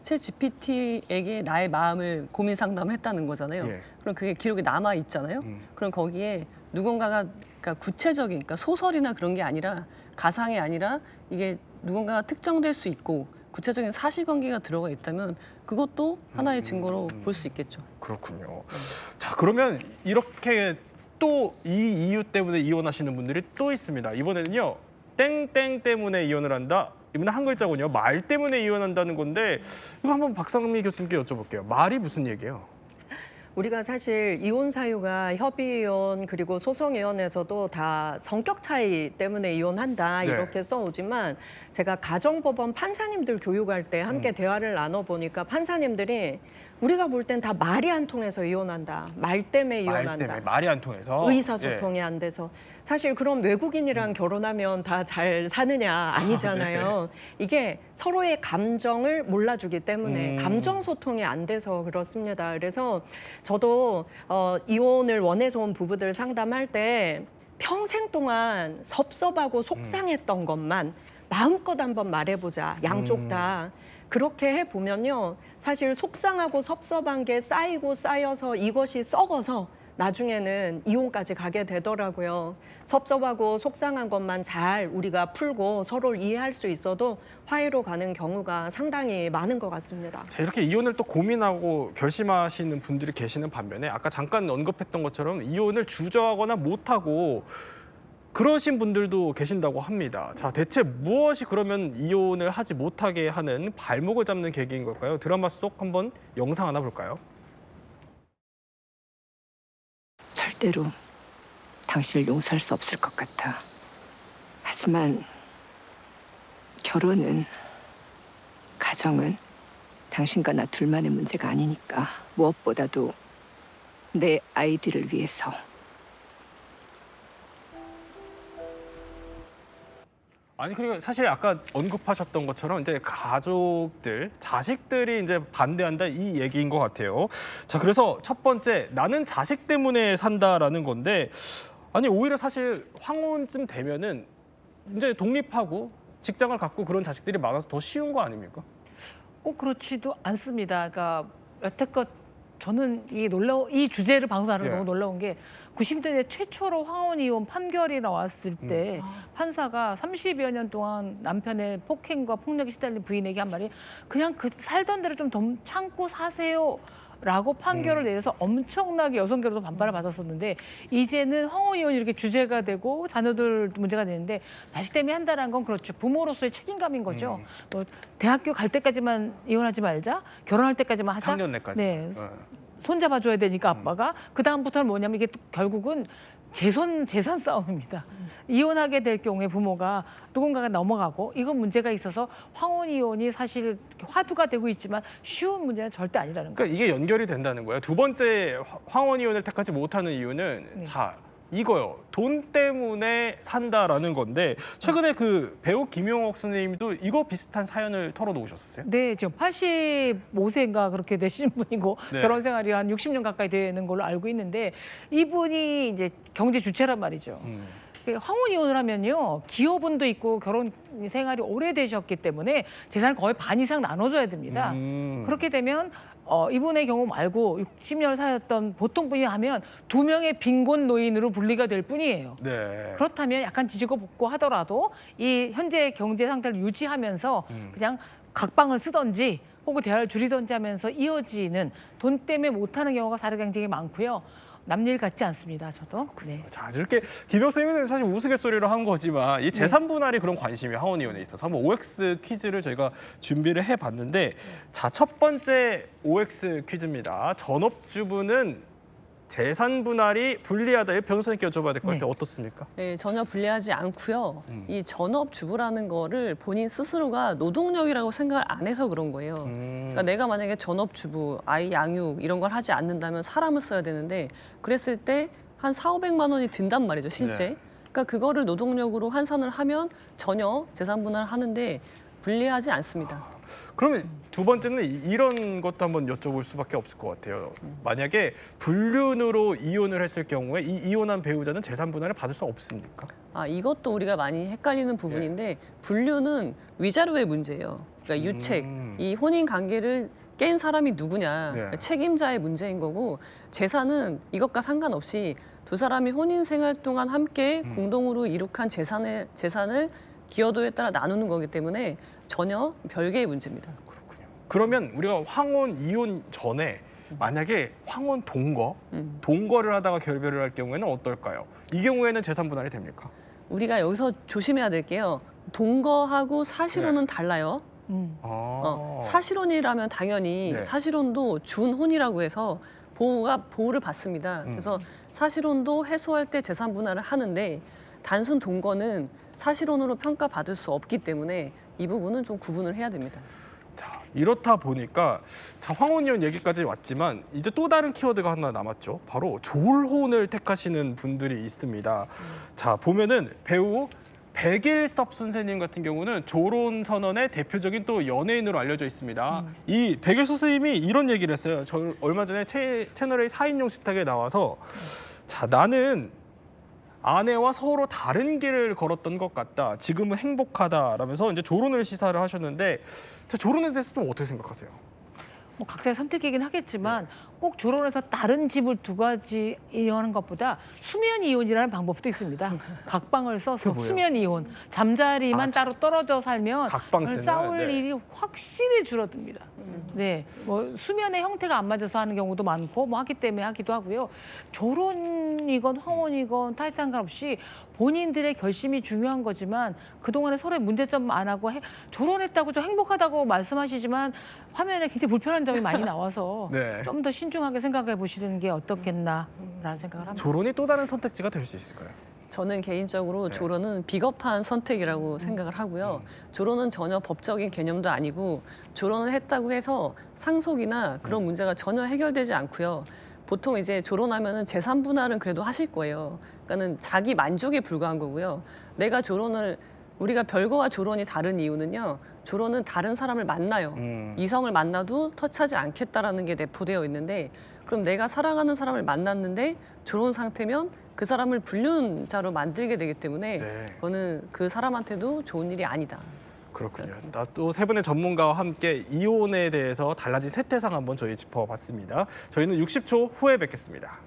챗 GPT에게 나의 마음을 고민 상담했다는 거잖아요. 예. 그럼 그게 기록이 남아 있잖아요. 그럼 거기에 누군가가 그러니까 구체적인 그러니까 소설이나 그런 게 아니라 가상이 아니라 이게 누군가가 특정될 수 있고 구체적인 사실관계가 들어가 있다면 그것도 하나의 증거로 볼 수 있겠죠. 그렇군요. 자, 그러면 이렇게 또 이 이유 때문에 이혼하시는 분들이 또 있습니다. 이번에는요. 땡땡 때문에 이혼을 한다. 이번에 한 글자군요. 말 때문에 이혼한다는 건데 이거 한번 박상미 교수님께 여쭤볼게요. 말이 무슨 얘기예요? 우리가 사실 이혼 사유가 협의이혼 그리고 소송이혼에서도 다 성격 차이 때문에 이혼한다 이렇게 써오지만 제가 가정법원 판사님들 교육할 때 함께 대화를 나눠보니까 판사님들이 우리가 볼 땐 다 말이 안 통해서 이혼한다. 말 때문에 이혼한다. 말 때문에 말이 안 통해서. 의사소통이 안 돼서. 사실 그럼 외국인이랑 결혼하면 다 잘 사느냐 아니잖아요. 이게 서로의 감정을 몰라주기 때문에 감정 소통이 안 돼서 그렇습니다. 그래서 저도 이혼을 원해서 온 부부들 상담할 때 평생 동안 섭섭하고 속상했던 것만 마음껏 한번 말해보자. 양쪽 다. 그렇게 해보면요. 사실 속상하고 섭섭한 게 쌓이고 쌓여서 이것이 썩어서 나중에는 이혼까지 가게 되더라고요. 섭섭하고 속상한 것만 잘 우리가 풀고 서로를 이해할 수 있어도 화해로 가는 경우가 상당히 많은 것 같습니다. 자, 이렇게 이혼을 또 고민하고 결심하시는 분들이 계시는 반면에 아까 잠깐 언급했던 것처럼 이혼을 주저하거나 못하고 그러신 분들도 계신다고 합니다. 자, 대체 무엇이 그러면 이혼을 하지 못하게 하는 발목을 잡는 계기인 걸까요? 드라마 속 한번 영상 하나 볼까요? 절대로 당신을 용서할 수 없을 것 같아. 하지만 결혼은, 가정은 당신과 나 둘만의 문제가 아니니까 무엇보다도 내 아이들을 위해서. 아니 그리고 사실 아까 언급하셨던 것처럼 이제 가족들, 자식들이 이제 반대한다 이 얘기인 것 같아요. 자, 그래서 첫 번째 나는 자식 때문에 산다라는 건데 아니 오히려 사실 황혼쯤 되면은 이제 독립하고 직장을 갖고 그런 자식들이 많아서 더 쉬운 거 아닙니까? 꼭 그렇지도 않습니다. 그러니까 여태껏 저는 이 주제를 방송하는 게 너무 놀라운 게 90년대 최초로 황혼 이혼 판결이 나왔을 때 판사가 30여 년 동안 남편의 폭행과 폭력에 시달린 부인에게 한 말이 그냥 그 살던 대로 좀 참고 사세요. 라고 판결을 내려서 엄청나게 여성계로도 반발을 받았었는데 이제는 황혼 이혼이 이렇게 주제가 되고 자녀들 문제가 되는데 자식 때문에 한다는 건 그렇죠. 부모로서의 책임감인 거죠. 뭐 대학교 갈 때까지만 이혼하지 말자. 결혼할 때까지만 하자. 3년내까지. 네. 손잡아줘야 되니까 아빠가. 그다음부터는 뭐냐면 이게 또 결국은 재산 싸움입니다. 이혼하게 될 경우에 부모가 누군가가 넘어가고 이건 문제가 있어서 황혼 이혼이 사실 화두가 되고 있지만 쉬운 문제는 절대 아니라는 거예요. 그러니까 이게 연결이 된다는 거예요. 두 번째 황혼 이혼을 택하지 못하는 이유는 자 이거요. 돈 때문에 산다라는 건데 최근에 그 배우 김용옥 선생님도 이거 비슷한 사연을 털어놓으셨어요? 네, 지금 85세인가 그렇게 되신 분이고 결혼 생활이 한 60년 가까이 되는 걸로 알고 있는데 이분이 이제 경제 주체란 말이죠. 황혼 이혼을 하면요 기여분도 있고 결혼 생활이 오래되셨기 때문에 재산을 거의 반 이상 나눠줘야 됩니다. 그렇게 되면 이분의 경우 말고 60년을 사셨던 보통 분이 하면 2명의 빈곤 노인으로 분리가 될 뿐이에요. 네. 그렇다면 약간 뒤지고 볶고 하더라도 이 현재 경제 상태를 유지하면서 그냥 각방을 쓰던지 혹은 대화를 줄이던지 하면서 이어지는 돈 때문에 못하는 경우가 사례 굉장히 많고요. 남일 같지 않습니다. 저도. 네. 자, 이렇게 김혁 선생님은 사실 우스갯소리로 한 거지만 이 재산 분할이 그런 관심이 황혼 이혼에 있어서 한번 OX 퀴즈를 저희가 준비를 해봤는데 자, 첫 번째 OX 퀴즈입니다. 전업주부는 재산 분할이 불리하다. 변호사님께 여쭤봐야 될 것 같아요. 어떻습니까? 네, 전혀 불리하지 않고요. 이 전업주부라는 거를 본인 스스로가 노동력이라고 생각을 안 해서 그런 거예요. 그러니까 내가 만약에 전업주부, 아이 양육 이런 걸 하지 않는다면 사람을 써야 되는데 그랬을 때 한 400~500만 원이 든단 말이죠, 실제. 그러니까 그거를 노동력으로 환산을 하면 전혀 재산 분할을 하는데 불리하지 않습니다. 그러면 두 번째는 이런 것도 한번 여쭤볼 수밖에 없을 것 같아요. 만약에 불륜으로 이혼을 했을 경우에 이 이혼한 배우자는 재산 분할을 받을 수 없습니까? 이것도 우리가 많이 헷갈리는 부분인데 불륜은 위자료의 문제예요. 그러니까 유책, 이 혼인 관계를 깬 사람이 누구냐, 그러니까 책임자의 문제인 거고 재산은 이것과 상관없이 두 사람이 혼인 생활 동안 함께 공동으로 이룩한 재산을 기여도에 따라 나누는 거기 때문에 전혀 별개의 문제입니다. 그러면 우리가 황혼 이혼 전에 만약에 황혼 동거를 하다가 결별을 할 경우에는 어떨까요? 이 경우에는 재산 분할이 됩니까? 우리가 여기서 조심해야 될 게요. 동거하고 사실혼은 달라요. 사실혼이라면 당연히 사실혼도 준혼이라고 해서 보호를 받습니다. 그래서 사실혼도 해소할 때 재산 분할을 하는데 단순 동거는 사실혼으로 평가받을 수 없기 때문에 이 부분은 좀 구분을 해야 됩니다. 자, 이렇다 보니까 황혼 이혼 얘기까지 왔지만 이제 또 다른 키워드가 하나 남았죠. 바로 졸혼을 택하시는 분들이 있습니다. 자, 보면은 배우 백일섭 선생님 같은 경우는 졸혼 선언의 대표적인 또 연예인으로 알려져 있습니다. 이 백일섭 선생님이 이런 얘기를 했어요. 저 얼마 전에 채널A 4인용 식탁에 나와서 자, 나는 아내와 서로 다른 길을 걸었던 것 같다. 지금은 행복하다라면서 이제 졸혼을 시사를 하셨는데 졸혼에 대해서 좀 어떻게 생각하세요? 뭐 각자의 선택이긴 하겠지만 꼭 졸혼해서 다른 집을 두 가지 이용하는 것보다 수면 이혼이라는 방법도 있습니다. 각방을 써서 수면 이혼, 잠자리만 따로 떨어져 살면 싸울 일이 확실히 줄어듭니다. 네, 뭐 수면의 형태가 안 맞아서 하는 경우도 많고 뭐 하기 때문에 하기도 하고요. 졸혼이건 황혼이건 타이 상관없이 본인들의 결심이 중요한 거지만 그동안에 서로의 문제점 안 하고 졸혼했다고 좀 행복하다고 말씀하시지만 화면에 굉장히 불편한 점이 많이 나와서 좀 더 신중하게 생각해 보시는 게 어떻겠나라는 생각을 합니다. 졸혼이 또 다른 선택지가 될 수 있을까요? 저는 개인적으로 졸혼은 비겁한 선택이라고 생각을 하고요. 졸혼은 전혀 법적인 개념도 아니고 졸혼을 했다고 해서 상속이나 그런 문제가 전혀 해결되지 않고요. 보통 이제 졸혼하면은 재산 분할은 그래도 하실 거예요. 그러니까는 자기 만족에 불과한 거고요. 우리가 별거와 졸혼이 다른 이유는요. 졸혼은 다른 사람을 만나요. 이성을 만나도 터치하지 않겠다라는 게 내포되어 있는데 그럼 내가 사랑하는 사람을 만났는데 졸혼 상태면 그 사람을 불륜자로 만들게 되기 때문에 저는 그 사람한테도 좋은 일이 아니다. 그렇군요. 또 세 분의 전문가와 함께 이혼에 대해서 달라진 세태상 한번 저희 짚어봤습니다. 저희는 60초 후에 뵙겠습니다.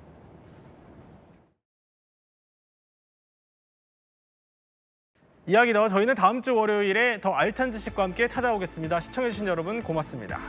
이야기 더 저희는 다음 주 월요일에 더 알찬 지식과 함께 찾아오겠습니다. 시청해주신 여러분 고맙습니다.